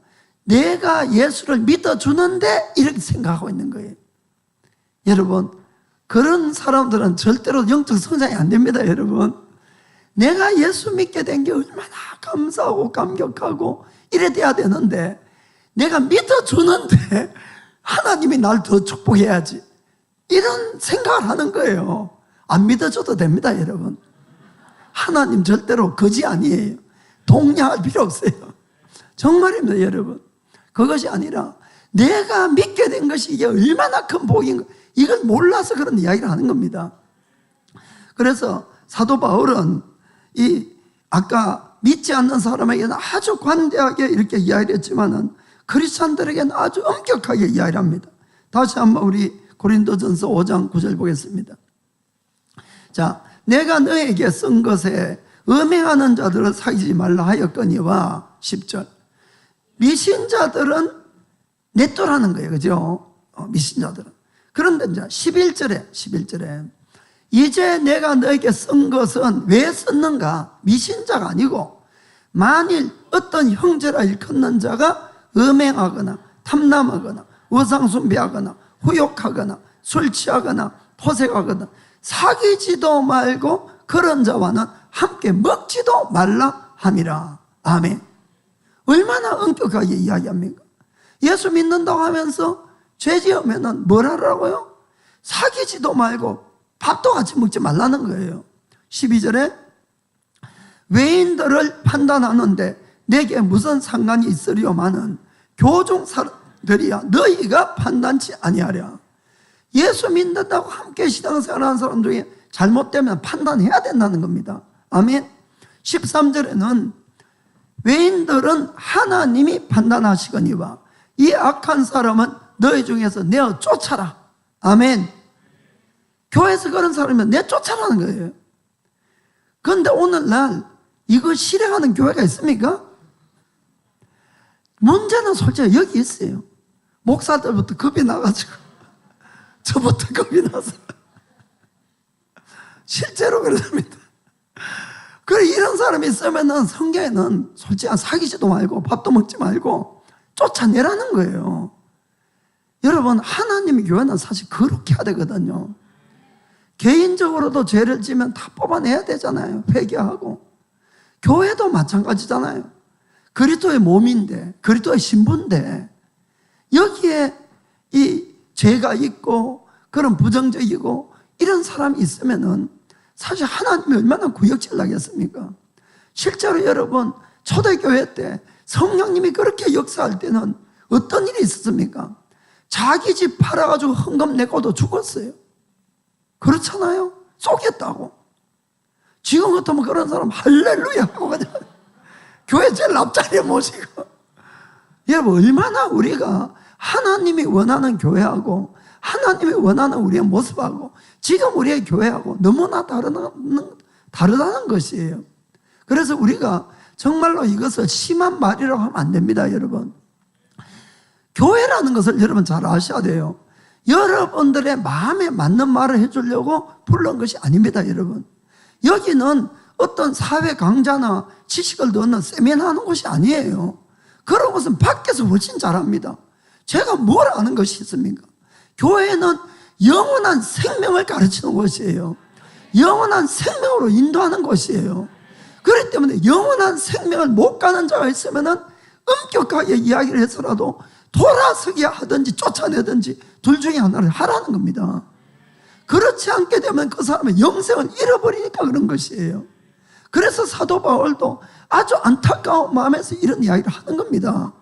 내가 예수를 믿어주는데 이렇게 생각하고 있는 거예요. 여러분, 그런 사람들은 절대로 영적 성장이 안 됩니다. 여러분, 내가 예수 믿게 된 게 얼마나 감사하고 감격하고 이래 돼야 되는데 내가 믿어주는데 하나님이 날 더 축복해야지 이런 생각을 하는 거예요. 안 믿어줘도 됩니다. 여러분, 하나님 절대로 거지 아니에요. 동냥할 필요 없어요. 정말입니다. 여러분, 그것이 아니라 내가 믿게 된 것이 이게 얼마나 큰 복인가 이걸 몰라서 그런 이야기를 하는 겁니다. 그래서 사도 바울은 아까 믿지 않는 사람에게는 아주 관대하게 이렇게 이야기를 했지만은 크리스찬들에게는 아주 엄격하게 이야기를 합니다. 다시 한번 우리 고린도전서 5장 9절 보겠습니다. 자, 내가 너에게 쓴 것에 음행하는 자들을 사귀지 말라 하였거니와 10절. 미신자들은 넷도라는 거예요. 그죠? 미신자들은. 그런데 이제 11절에 이제 내가 너에게 쓴 것은 왜 썼는가? 미신자가 아니고 만일 어떤 형제라 일컫는 자가 음행하거나 탐남하거나 우상숭배하거나 후욕하거나 술 취하거나 토색하거나 사귀지도 말고 그런 자와는 함께 먹지도 말라 함이라. 아멘. 얼마나 엄격하게 이야기합니까? 예수 믿는다고 하면서 죄 지으면은 뭘 하라고요? 사귀지도 말고 밥도 같이 먹지 말라는 거예요. 12절에 외인들을 판단하는데 내게 무슨 상관이 있으리요마는 교종 사람들이야 너희가 판단치 아니하랴. 예수 믿는다고 함께 신앙생활하는 사람 중에 잘못되면 판단해야 된다는 겁니다. 아멘. 13절에는 외인들은 하나님이 판단하시거니와 이 악한 사람은 너희 중에서 내어 쫓아라. 아멘. 교회에서 그런 사람이면 내 쫓아라는 거예요. 그런데 오늘날 이거 실행하는 교회가 있습니까? 문제는 솔직히 여기 있어요. 목사들부터 겁이 나가지고 저부터 겁이 나서 실제로 그렇습니다. 그래, 이런 사람이 있으면은 성경에는 솔직히 사귀지도 말고 밥도 먹지 말고 쫓아내라는 거예요. 여러분, 하나님의 교회는 사실 그렇게 해야 되거든요. 개인적으로도 죄를 지면 다 뽑아내야 되잖아요. 회개하고. 교회도 마찬가지잖아요. 그리스도의 몸인데, 그리스도의 신부인데 여기에 이 죄가 있고 그런 부정적이고 이런 사람이 있으면은 사실 하나님이 얼마나 구역질 나겠습니까? 실제로 여러분, 초대교회 때 성령님이 그렇게 역사할 때는 어떤 일이 있었습니까? 자기 집 팔아가지고 헌금 내고도 죽었어요. 그렇잖아요. 쏘겠다고. 지금 같으면 그런 사람 할렐루야 하고 그냥 교회 제일 앞자리에 모시고. 여러분, 얼마나 우리가 하나님이 원하는 교회하고 하나님이 원하는 우리의 모습하고 지금 우리의 교회하고 너무나 다르다는 것이에요. 그래서 우리가 정말로 이것을 심한 말이라고 하면 안 됩니다. 여러분, 교회라는 것을 여러분 잘 아셔야 돼요. 여러분들의 마음에 맞는 말을 해주려고 부른 것이 아닙니다. 여러분, 여기는 어떤 사회 강좌나 지식을 넣는 세미나 하는 곳이 아니에요. 그런 것은 밖에서 훨씬 잘합니다. 제가 뭘 아는 것이 있습니까? 교회는 영원한 생명을 가르치는 곳이에요. 영원한 생명으로 인도하는 곳이에요. 그렇기 때문에 영원한 생명을 못 가는 자가 있으면 엄격하게 이야기를 해서라도 돌아서게 하든지 쫓아내든지 둘 중에 하나를 하라는 겁니다. 그렇지 않게 되면 그 사람의 영생을 잃어버리니까 그런 것이에요. 그래서 사도 바울도 아주 안타까운 마음에서 이런 이야기를 하는 겁니다.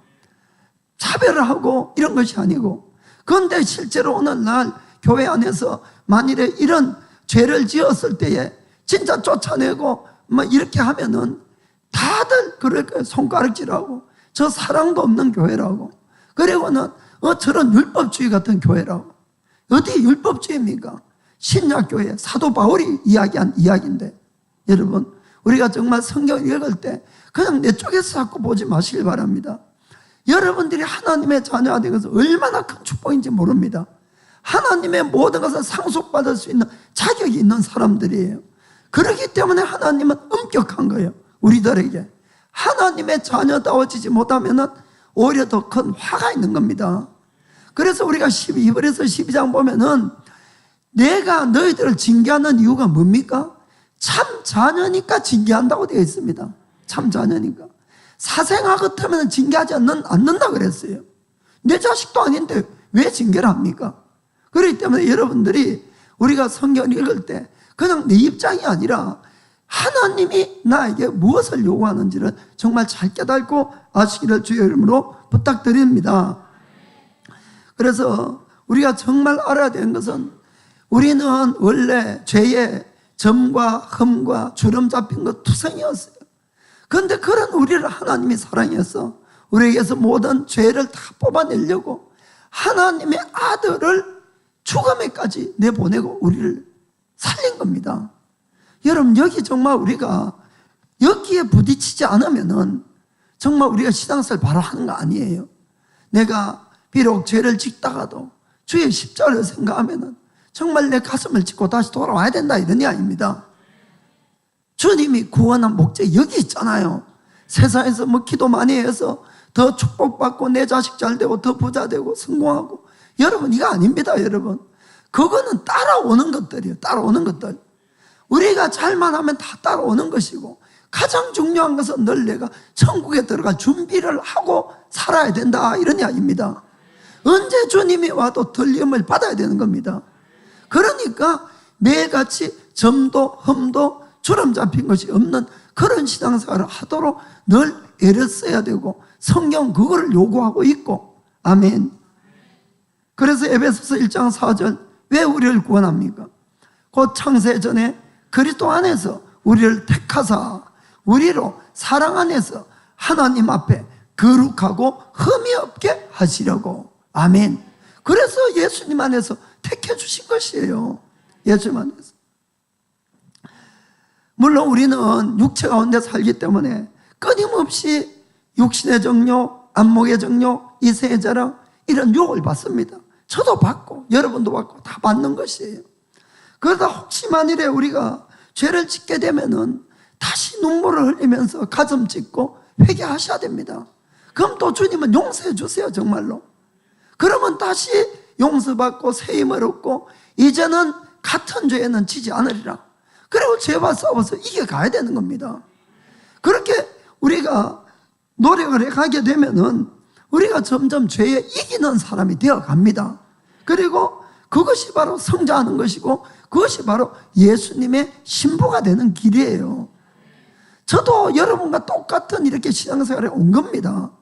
차별을 하고 이런 것이 아니고, 그런데 실제로 오늘날 교회 안에서 만일에 이런 죄를 지었을 때에 진짜 쫓아내고 이렇게 하면은 다들 그렇게 손가락질하고 저 사랑도 없는 교회라고, 그리고는 저런 율법주의 같은 교회라고. 어디 율법주의입니까? 신약교회 사도 바울이 이야기한 이야기인데, 여러분 우리가 정말 성경 읽을 때 그냥 내 쪽에서 자꾸 보지 마시길 바랍니다. 여러분들이 하나님의 자녀가 된 것은 얼마나 큰 축복인지 모릅니다. 하나님의 모든 것을 상속받을 수 있는 자격이 있는 사람들이에요. 그렇기 때문에 하나님은 엄격한 거예요. 우리들에게 하나님의 자녀다워지지 못하면 오히려 더 큰 화가 있는 겁니다. 그래서 우리가 히브리서 12장 보면은 내가 너희들을 징계하는 이유가 뭡니까? 참 자녀니까 징계한다고 되어 있습니다. 참 자녀니까. 사생아 같으면 징계하지 않는다 그랬어요. 내 자식도 아닌데 왜 징계를 합니까? 그렇기 때문에 여러분들이 우리가 성경을 읽을 때 그냥 내 입장이 아니라 하나님이 나에게 무엇을 요구하는지를 정말 잘 깨닫고 아시기를 주의 이름으로 부탁드립니다. 그래서 우리가 정말 알아야 되는 것은, 우리는 원래 죄의 점과 흠과 주름 잡힌 것 투성이었어요. 그런데 그런 우리를 하나님이 사랑해서 우리에게서 모든 죄를 다 뽑아내려고 하나님의 아들을 죽음에까지 내보내고 우리를 살린 겁니다. 여러분, 여기 정말 우리가 여기에 부딪히지 않으면은 정말 우리가 신앙생활 바로 하는 거 아니에요. 내가 비록 죄를 짓다가도 주의 십자가를 생각하면은 정말 내 가슴을 찢고 다시 돌아와야 된다, 이런 이야기입니다. 주님이 구원한 목적이 여기 있잖아요. 세상에서 기도 많이 해서 더 축복받고 내 자식 잘 되고 더 부자 되고 성공하고, 여러분 이거 아닙니다. 여러분, 그거는 따라오는 것들이에요. 따라오는 것들. 우리가 잘만 하면 다 따라오는 것이고, 가장 중요한 것은 늘 내가 천국에 들어갈 준비를 하고 살아야 된다, 이런 이야기입니다. 언제 주님이 와도 들림을 받아야 되는 겁니다. 그러니까 매일같이 점도 흠도 주름 잡힌 것이 없는 그런 신앙생활을 하도록 늘 애를 써야 되고, 성경 그거를 요구하고 있고. 아멘. 그래서 에베소서 1장 4절, 왜 우리를 구원합니까? 곧 창세 전에 그리스도 안에서 우리를 택하사 우리로 사랑 안에서 하나님 앞에 거룩하고 흠이 없게 하시려고. 아멘. 그래서 예수님 안에서 택해 주신 것이에요. 예수님 안에서. 물론 우리는 육체 가운데 살기 때문에 끊임없이 육신의 정욕, 안목의 정욕, 이세의 자랑, 이런 유혹을 받습니다. 저도 받고 여러분도 받고 다 받는 것이에요. 그러다 혹시 만일에 우리가 죄를 짓게 되면은 다시 눈물을 흘리면서 가슴 찢고 회개하셔야 됩니다. 그럼 또 주님은 용서해 주세요, 정말로. 그러면 다시 용서받고 세임을 얻고 이제는 같은 죄에는 지지 않으리라. 그리고 죄와 싸워서 이겨가야 되는 겁니다. 그렇게 우리가 노력을 해가게 되면은 우리가 점점 죄에 이기는 사람이 되어갑니다. 그리고 그것이 바로 성장하는 것이고, 그것이 바로 예수님의 신부가 되는 길이에요. 저도 여러분과 똑같은 이렇게 신앙생활에 온 겁니다.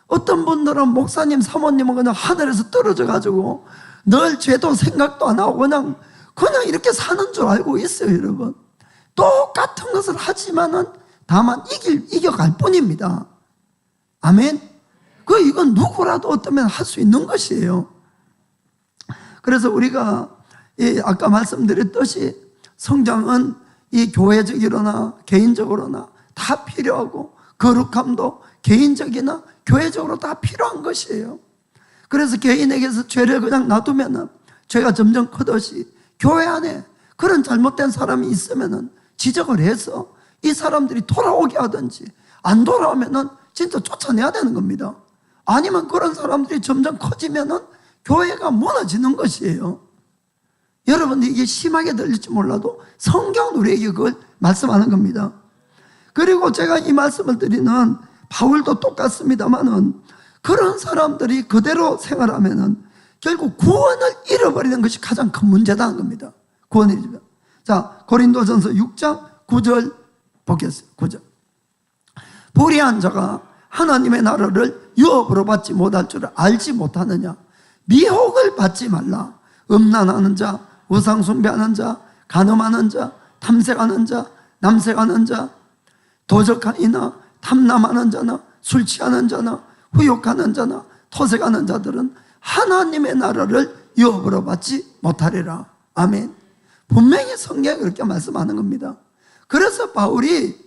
어떤 분들은 목사님, 사모님은 그냥 하늘에서 떨어져 가지고 늘 죄도 생각도 안 하고 그냥 이렇게 사는 줄 알고 있어요, 여러분. 똑같은 것을 하지만은 다만 이겨갈 뿐입니다. 아멘. 이건 누구라도 어쩌면 할 수 있는 것이에요. 그래서 우리가 아까 말씀드렸듯이 성장은 이 교회적이로나 개인적으로나 다 필요하고, 거룩함도 개인적이나 교회적으로 다 필요한 것이에요. 그래서 개인에게서 죄를 그냥 놔두면은 죄가 점점 크듯이 교회 안에 그런 잘못된 사람이 있으면은 지적을 해서 이 사람들이 돌아오게 하든지, 안 돌아오면은 진짜 쫓아내야 되는 겁니다. 아니면 그런 사람들이 점점 커지면은 교회가 무너지는 것이에요. 여러분들 이게 심하게 들릴지 몰라도 성경은 우리에게 그걸 말씀하는 겁니다. 그리고 제가 이 말씀을 드리는 바울도 똑같습니다만은 그런 사람들이 그대로 생활하면은 결국 구원을 잃어버리는 것이 가장 큰 문제다는 겁니다. 구원을 잃으면. 자, 고린도전서 6장 9절 보겠어요. 9절. 불의한 자가 하나님의 나라를 유업으로 받지 못할 줄을 알지 못하느냐. 미혹을 받지 말라. 음란하는 자, 우상숭배하는 자, 간음하는 자, 탐색하는 자, 남색하는 자, 도적한 이나 탐남하는 자나 술 취하는 자나 후욕하는 자나 토색하는 자들은 하나님의 나라를 유업으로 받지 못하리라. 아멘. 분명히 성경이 그렇게 말씀하는 겁니다. 그래서 바울이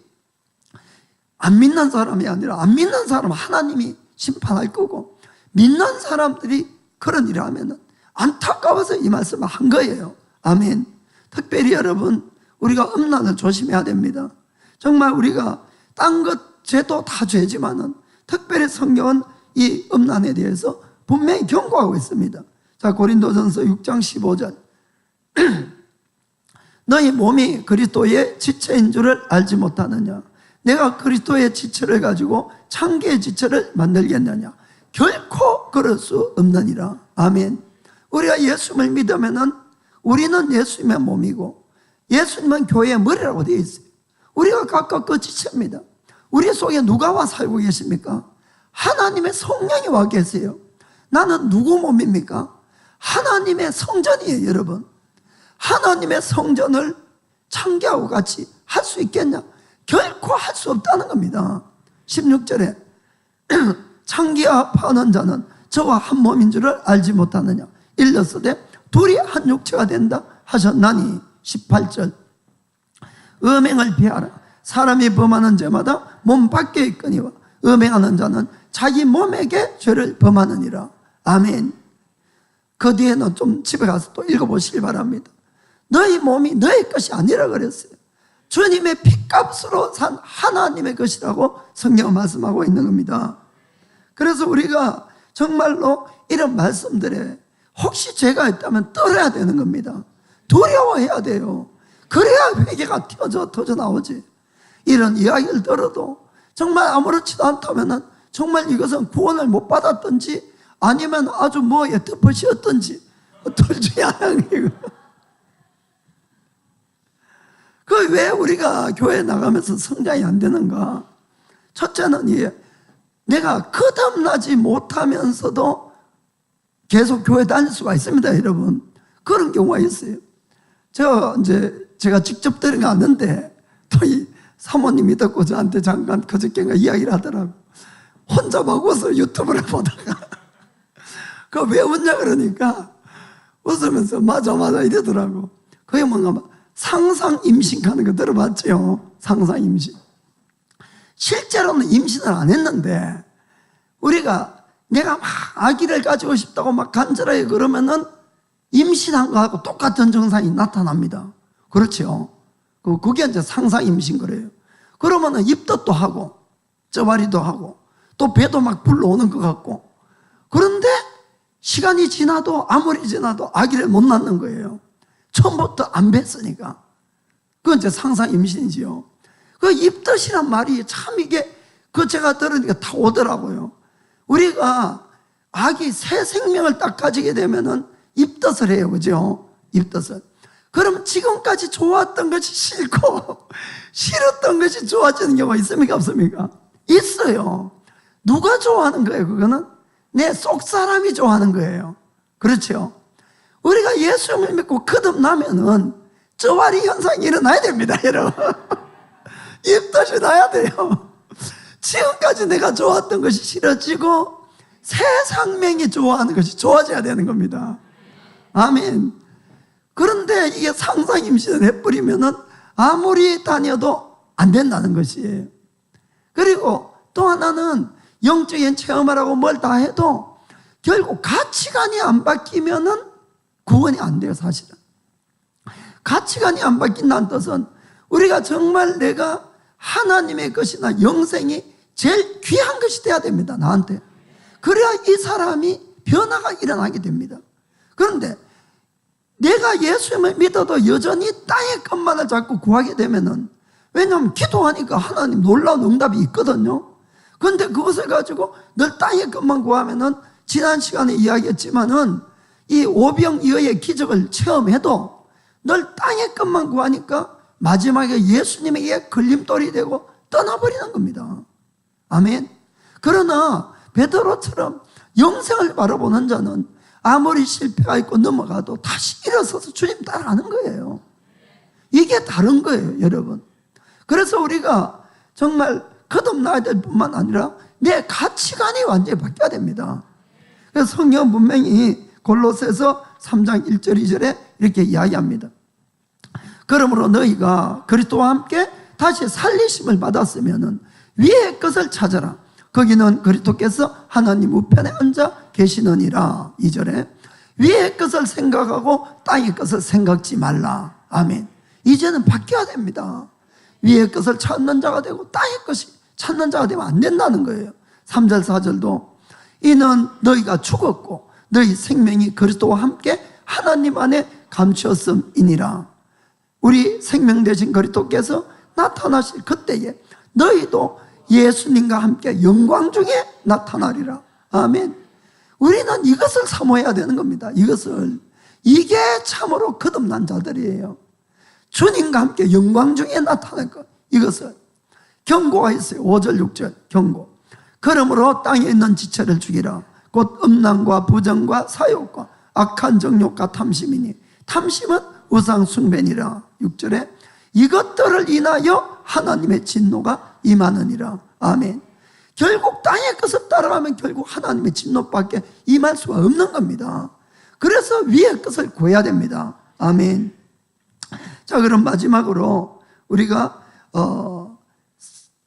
안 믿는 사람이 아니라 안 믿는 사람은 하나님이 심판할 거고 믿는 사람들이 그런 일을 하면 안타까워서 이 말씀을 한 거예요. 아멘. 특별히 여러분, 우리가 음란을 조심해야 됩니다. 정말 우리가 딴 것 죄도 다 죄지만은 특별히 성경은 이 음란에 대해서 분명히 경고하고 있습니다. 자, 고린도전서 6장 15절. 너희 몸이 그리스도의 지체인 줄을 알지 못하느냐. 내가 그리스도의 지체를 가지고 창기의 지체를 만들겠느냐. 결코 그럴 수 없느니라. 아멘. 우리가 예수님을 믿으면은 우리는 예수님의 몸이고 예수님은 교회의 머리라고 되어 있어요. 우리가 각각 그 지체입니다. 우리 속에 누가 와 살고 계십니까? 하나님의 성령이 와 계세요. 나는 누구 몸입니까? 하나님의 성전이에요, 여러분. 하나님의 성전을 창기하고 같이 할 수 있겠냐? 결코 할 수 없다는 겁니다. 16절에 창기합하는 자는 저와 한 몸인 줄을 알지 못하느냐. 일렀으되 둘이 한 육체가 된다 하셨나니. 18절 음행을 피하라. 사람이 범하는 죄마다 몸 밖에 있거니와 음행하는 자는 자기 몸에게 죄를 범하느니라. 아멘. 그 뒤에는 좀 집에 가서 또 읽어보시기 바랍니다. 너희 몸이 너희 것이 아니라 그랬어요. 주님의 핏값으로 산 하나님의 것이라고 성경은 말씀하고 있는 겁니다. 그래서 우리가 정말로 이런 말씀들에 혹시 죄가 있다면 떨어야 되는 겁니다. 두려워해야 돼요. 그래야 회개가 터져 나오지. 이런 이야기를 들어도 정말 아무렇지도 않다면 정말 이것은 구원을 못 받았든지 아니면 아주 뭐에 덮어씌었든지 둘 중에 하나이고. 그 왜 우리가 교회 나가면서 성장이 안 되는가? 첫째는 내가 거듭나지 못하면서도 계속 교회 다닐 수가 있습니다, 여러분. 그런 경우가 있어요. 제가 직접 들은 거 아는데 또 이 사모님이 듣고 저한테 잠깐 그저께인가 이야기를 하더라고. 혼자 막 웃어 유튜브를 보다가 그 왜 웃냐 그러니까 웃으면서 맞아 이러더라고. 그게 뭔가 상상 임신하는 거 들어봤죠? 상상 임신. 실제로는 임신을 안 했는데 우리가 내가 막 아기를 가지고 싶다고 막 간절하게 그러면은 임신한 거하고 똑같은 증상이 나타납니다. 그렇죠? 그게 이제 상상 임신 거래요. 그러면은 입덧도 하고 쩌바리도 하고 또 배도 막 불러오는 것 같고, 그런데 시간이 지나도 아무리 지나도 아기를 못 낳는 거예요. 처음부터 안 뵀으니까. 그건 이제 상상 임신이지요. 그 입덧이란 말이 참 이게 제가 들으니까 다 오더라고요. 우리가 아기 새 생명을 딱 가지게 되면은 입덧을 해요. 그죠? 입덧을. 그럼 지금까지 좋았던 것이 싫고 싫었던 것이 좋아지는 경우가 있습니까? 없습니까? 있어요. 누가 좋아하는 거예요? 그거는 내 속사람이 좋아하는 거예요. 그렇죠? 우리가 예수님을 믿고 거듭나면은 저와리 현상이 일어나야 됩니다, 여러분. 입덧이 나야 돼요. 지금까지 내가 좋았던 것이 싫어지고 새 생명이 좋아하는 것이 좋아져야 되는 겁니다. 아멘. 그런데 이게 상상 임신을 해버리면은 아무리 다녀도 안 된다는 것이에요. 그리고 또 하나는 영적인 체험을 하고 뭘 다 해도 결국 가치관이 안 바뀌면은 구원이 안 돼요, 사실은. 가치관이 안 바뀐다는 뜻은 우리가 정말 내가 하나님의 것이나 영생이 제일 귀한 것이 돼야 됩니다, 나한테. 그래야 이 사람이 변화가 일어나게 됩니다. 그런데 내가 예수님을 믿어도 여전히 땅의 것만을 자꾸 구하게 되면은, 왜냐하면 기도하니까 하나님 놀라운 응답이 있거든요. 그런데 그것을 가지고 늘 땅의 것만 구하면은 지난 시간에 이야기했지만은 이 오병이어의 기적을 체험해도 늘 땅의 것만 구하니까 마지막에 예수님에게 걸림돌이 되고 떠나버리는 겁니다. 아멘. 그러나 베드로처럼 영생을 바라보는 자는 아무리 실패가 있고 넘어가도 다시 일어서서 주님 따라가는 거예요. 이게 다른 거예요, 여러분. 그래서 우리가 정말 거듭나야 될 뿐만 아니라 내 가치관이 완전히 바뀌어야 됩니다. 그래서 성경 분명히 골로새서 3장 1절 2절에 이렇게 이야기합니다. 그러므로 너희가 그리스도와 함께 다시 살리심을 받았으면 위의 것을 찾아라. 거기는 그리스도께서 하나님 우편에 앉아 계시느니라. 2절에 위의 것을 생각하고 땅의 것을 생각지 말라. 아멘. 이제는 바뀌어야 됩니다. 위의 것을 찾는 자가 되고 땅의 것이 찾는 자가 되면 안 된다는 거예요. 3절 4절도 이는 너희가 죽었고 너희 생명이 그리스도와 함께 하나님 안에 감추었음이니라. 우리 생명 되신 그리스도께서 나타나실 그때에 너희도 예수님과 함께 영광 중에 나타나리라. 아멘. 우리는 이것을 사모해야 되는 겁니다. 이게 참으로 거듭난 자들이에요. 주님과 함께 영광 중에 나타날 것. 이것을 경고가 있어요. 5절 6절 경고. 그러므로 땅에 있는 지체를 죽이라. 곧 음란과 부정과 사욕과 악한 정욕과 탐심이니 탐심은 우상 숭배니라. 6절에 이것들을 인하여 하나님의 진노가 임하느니라. 아멘. 결국 땅의 것을 따라가면 결국 하나님의 진노밖에 임할 수가 없는 겁니다. 그래서 위의 것을 구해야 됩니다. 아멘. 자, 그럼 마지막으로 우리가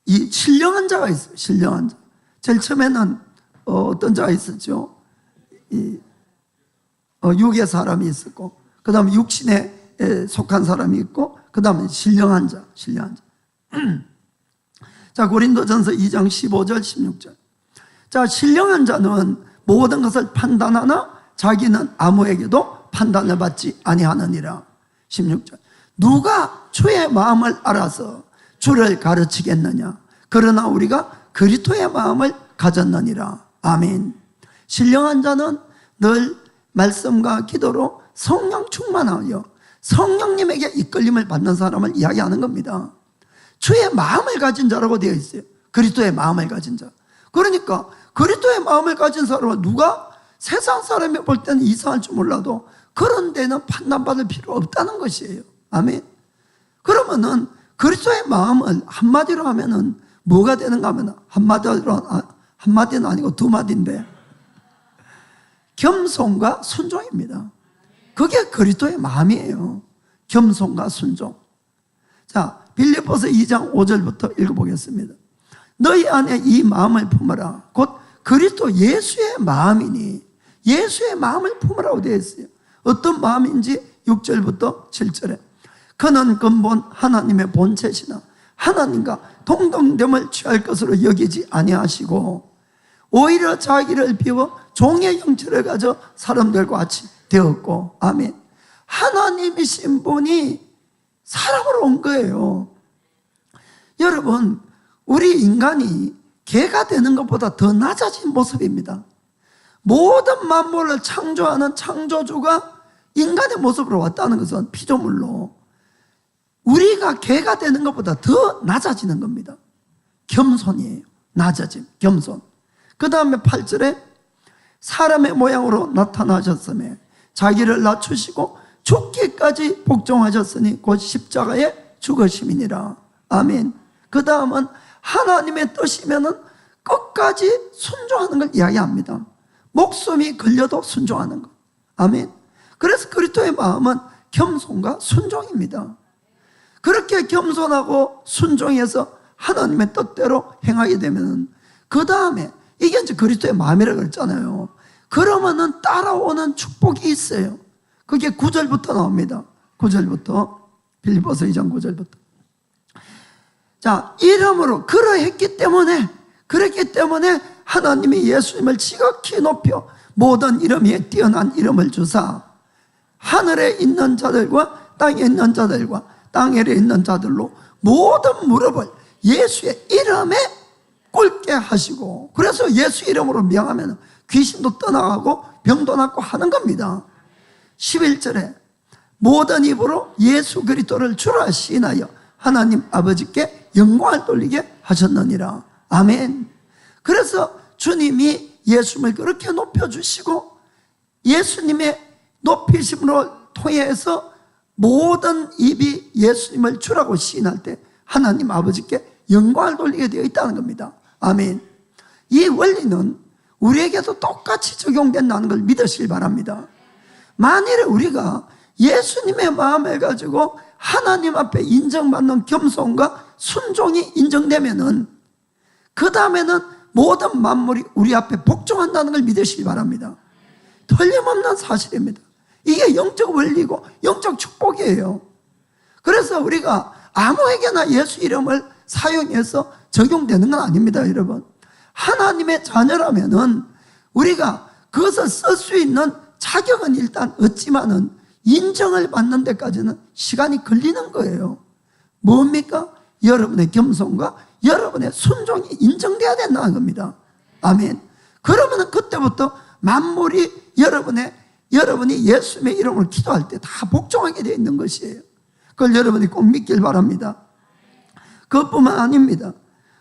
이 신령한 자가 있어요. 신령한 자. 제일 처음에는 어떤 자가 있었죠? 육의 사람이 있었고, 그 다음에 육신에 속한 사람이 있고, 그 다음에 신령한 자. 자, 고린도전서 2장 15절 16절. 자, 신령한 자는 모든 것을 판단하나 자기는 아무에게도 판단을 받지 아니하느니라. 16절. 누가 주의 마음을 알아서 주를 가르치겠느냐? 그러나 우리가 그리스도의 마음을 가졌느니라. 아멘. 신령한 자는 늘 말씀과 기도로 성령 충만하여 성령님에게 이끌림을 받는 사람을 이야기하는 겁니다. 주의 마음을 가진 자라고 되어 있어요. 그리스도의 마음을 가진 자. 그러니까 그리스도의 마음을 가진 사람은 누가 세상 사람이 볼 때는 이상할 줄 몰라도 그런 데는 판단받을 필요 없다는 것이에요. 아멘. 그러면은 그리스도의 마음을 한마디로 하면은 뭐가 되는가 하면 한마디는 아니고 두 마디인데 겸손과 순종입니다. 그게 그리스도의 마음이에요. 겸손과 순종. 자, 빌립보서 2장 5절부터 읽어보겠습니다. 너희 안에 이 마음을 품어라. 곧 그리스도 예수의 마음이니 예수의 마음을 품으라고 되어 있어요. 어떤 마음인지 6절부터 7절에 그는 근본 하나님의 본체시나 하나님과 동등됨을 취할 것으로 여기지 아니하시고 오히려 자기를 비워 종의 형체를 가져 사람들과 같이 되었고. 아멘. 하나님이신 분이 사람으로 온 거예요. 여러분, 우리 인간이 개가 되는 것보다 더 낮아진 모습입니다. 모든 만물을 창조하는 창조주가 인간의 모습으로 왔다는 것은 피조물로 우리가 개가 되는 것보다 더 낮아지는 겁니다. 겸손이에요. 낮아짐, 겸손. 그 다음에 8절에 사람의 모양으로 나타나셨으며 자기를 낮추시고 죽기까지 복종하셨으니 곧 십자가에 죽으심이니라. 아멘. 그 다음은 하나님의 뜻이면은 끝까지 순종하는 걸 이야기합니다. 목숨이 걸려도 순종하는 것. 아멘. 그래서 그리스도의 마음은 겸손과 순종입니다. 그렇게 겸손하고 순종해서 하나님의 뜻대로 행하게 되면은 그 다음에 이게 이제 그리스도의 마음이라고 그랬잖아요. 그러면은 따라오는 축복이 있어요. 그게 9절부터 나옵니다. 9절부터 빌립보서 2장 9절부터. 자, 이름으로 그러했기 때문에 하나님이 예수님을 지극히 높여 모든 이름 위에 뛰어난 이름을 주사 하늘에 있는 자들과 땅에 있는 자들과 땅 아래에 있는 자들로 모든 무릎을 예수의 이름에 꿇게 하시고, 그래서 예수 이름으로 명하면 귀신도 떠나가고 병도 낫고 하는 겁니다. 11절에 모든 입으로 예수 그리스도를 주라 시인하여 하나님 아버지께 영광을 돌리게 하셨느니라. 아멘. 그래서 주님이 예수님을 그렇게 높여주시고 예수님의 높이심으로 통해서 모든 입이 예수님을 주라고 시인할 때 하나님 아버지께 영광을 돌리게 되어 있다는 겁니다. 아멘. 이 원리는 우리에게도 똑같이 적용된다는 걸 믿으시길 바랍니다. 만일에 우리가 예수님의 마음을 가지고 하나님 앞에 인정받는 겸손과 순종이 인정되면은 그 다음에는 모든 만물이 우리 앞에 복종한다는 걸 믿으시기 바랍니다. 틀림없는 사실입니다. 이게 영적 원리고 영적 축복이에요. 그래서 우리가 아무에게나 예수 이름을 사용해서 적용되는 건 아닙니다, 여러분. 하나님의 자녀라면은 우리가 그것을 쓸 수 있는 자격은 일단 얻지만은 인정을 받는 데까지는 시간이 걸리는 거예요. 뭡니까? 여러분의 겸손과 여러분의 순종이 인정돼야 된다는 겁니다. 아멘. 그러면은 그때부터 만물이 여러분이 예수님의 이름으로 기도할 때 다 복종하게 되어 있는 것이에요. 그걸 여러분이 꼭 믿길 바랍니다. 그것뿐만 아닙니다.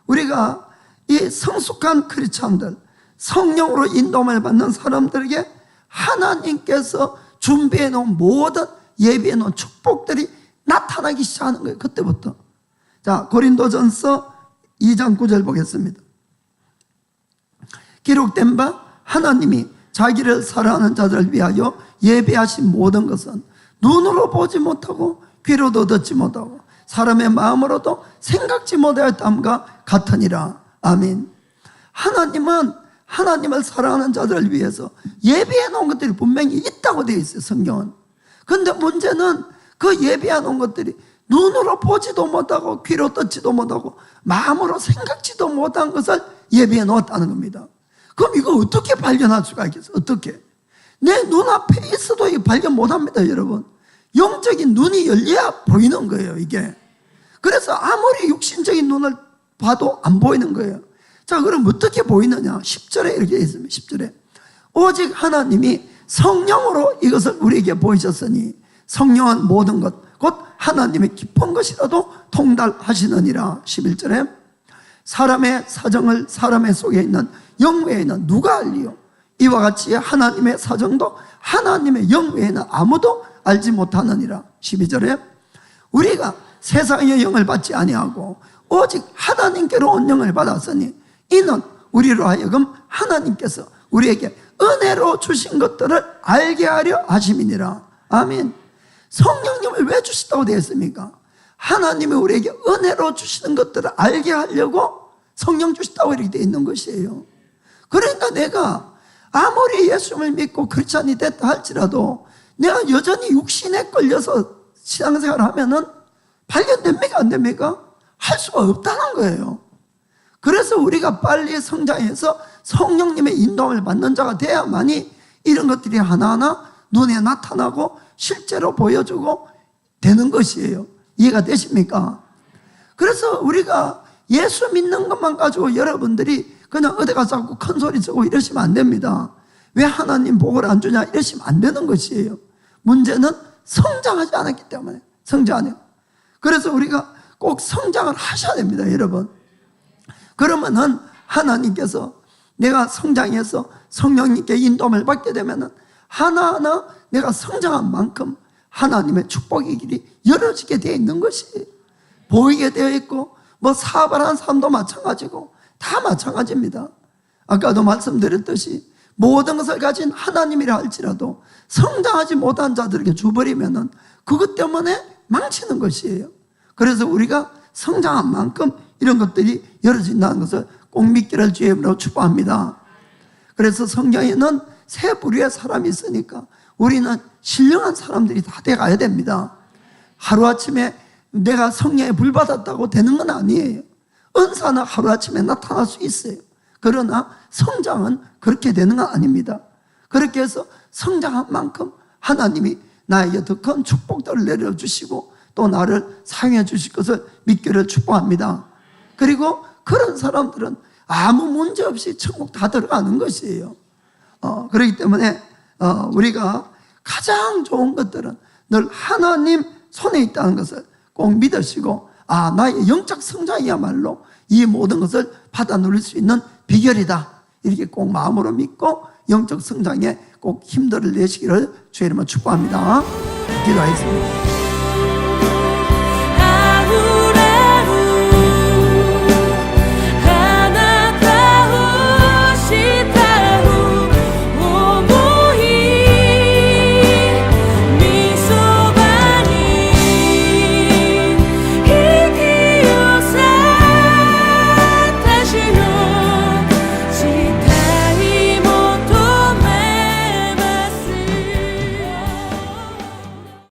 우리가 이 성숙한 크리스찬들, 성령으로 인도함을 받는 사람들에게 하나님께서 준비해 놓은 모든 예비해 놓은 축복들이 나타나기 시작하는 거예요. 그때부터. 자, 고린도전서 2장 9절 보겠습니다. 기록된 바 하나님이 자기를 사랑하는 자들을 위하여 예비하신 모든 것은 눈으로 보지 못하고 귀로도 듣지 못하고 사람의 마음으로도 생각지 못하였다함과 같으니라. 아멘. 하나님은 하나님을 사랑하는 자들을 위해서 예비해 놓은 것들이 분명히 있다고 되어 있어요, 성경은. 그런데 문제는 그 예비해 놓은 것들이 눈으로 보지도 못하고 귀로 듣지도 못하고 마음으로 생각지도 못한 것을 예비해 놓았다는 겁니다. 그럼 이거 어떻게 발견할 수가 있겠어요? 어떻게? 내 눈앞에 있어도 이게 발견 못합니다, 여러분. 영적인 눈이 열려야 보이는 거예요, 이게. 그래서 아무리 육신적인 눈을 봐도 안 보이는 거예요. 자, 그럼 어떻게 보이느냐? 10절에 이렇게 있습니다. 10절에 오직 하나님이 성령으로 이것을 우리에게 보이셨으니 성령은 모든 것 곧 하나님의 깊은 것이라도 통달하시느니라. 11절에 사람의 사정을 사람의 속에 있는 영 외에는 누가 알리요? 이와 같이 하나님의 사정도 하나님의 영 외에는 아무도 알지 못하느니라. 12절에 우리가 세상의 영을 받지 아니하고 오직 하나님께로 온 영을 받았으니 이는 우리로 하여금 하나님께서 우리에게 은혜로 주신 것들을 알게 하려 하심이니라. 아멘. 성령님을 왜 주시다고 되어 있습니까? 하나님이 우리에게 은혜로 주시는 것들을 알게 하려고 성령 주시다고 이렇게 되어 있는 것이에요. 그러니까 내가 아무리 예수님을 믿고 크리스찬이 됐다 할지라도 내가 여전히 육신에 걸려서 신앙생활을 하면은 발견됩니까? 안 됩니까? 할 수가 없다는 거예요. 그래서 우리가 빨리 성장해서 성령님의 인도함을 받는 자가 돼야만이 이런 것들이 하나하나 눈에 나타나고 실제로 보여주고 되는 것이에요. 이해가 되십니까? 그래서 우리가 예수 믿는 것만 가지고 여러분들이 그냥 어디 가서 자꾸 큰 소리 치고 이러시면 안 됩니다. 왜 하나님 복을 안 주냐 이러시면 안 되는 것이에요. 문제는 성장하지 않았기 때문에. 성장 안 해요. 그래서 우리가 꼭 성장을 하셔야 됩니다, 여러분. 그러면은 하나님께서 내가 성장해서 성령님께 인도함을 받게 되면은 하나하나 내가 성장한 만큼 하나님의 축복의 길이 열어지게 되어 있는 것이에요. 보이게 되어 있고 뭐 사업을 하는 사람도 마찬가지고 다 마찬가지입니다. 아까도 말씀드렸듯이 모든 것을 가진 하나님이라 할지라도 성장하지 못한 자들에게 줘버리면은 그것 때문에 망치는 것이에요. 그래서 우리가 성장한 만큼 이런 것들이 열어진다는 것을 꼭 믿기를 주의 이름으로 축복합니다. 그래서 성경에는 세 부류의 사람이 있으니까 우리는 신령한 사람들이 다 돼가야 됩니다. 하루아침에 내가 성령에 불 받았다고 되는 건 아니에요. 은사는 하루아침에 나타날 수 있어요. 그러나 성장은 그렇게 되는 건 아닙니다. 그렇게 해서 성장한 만큼 하나님이 나에게 더 큰 축복들을 내려주시고 또 나를 사용해 주실 것을 믿기를 축복합니다. 그리고 그런 사람들은 아무 문제 없이 천국 다 들어가는 것이에요. 그렇기 때문에 우리가 가장 좋은 것들은 늘 하나님 손에 있다는 것을 꼭 믿으시고, 나의 영적 성장이야말로 이 모든 것을 받아 누릴 수 있는 비결이다, 이렇게 꼭 마음으로 믿고 영적 성장에 꼭 힘들을 내시기를 주의 이름으로 축복합니다. 기도하겠습니다.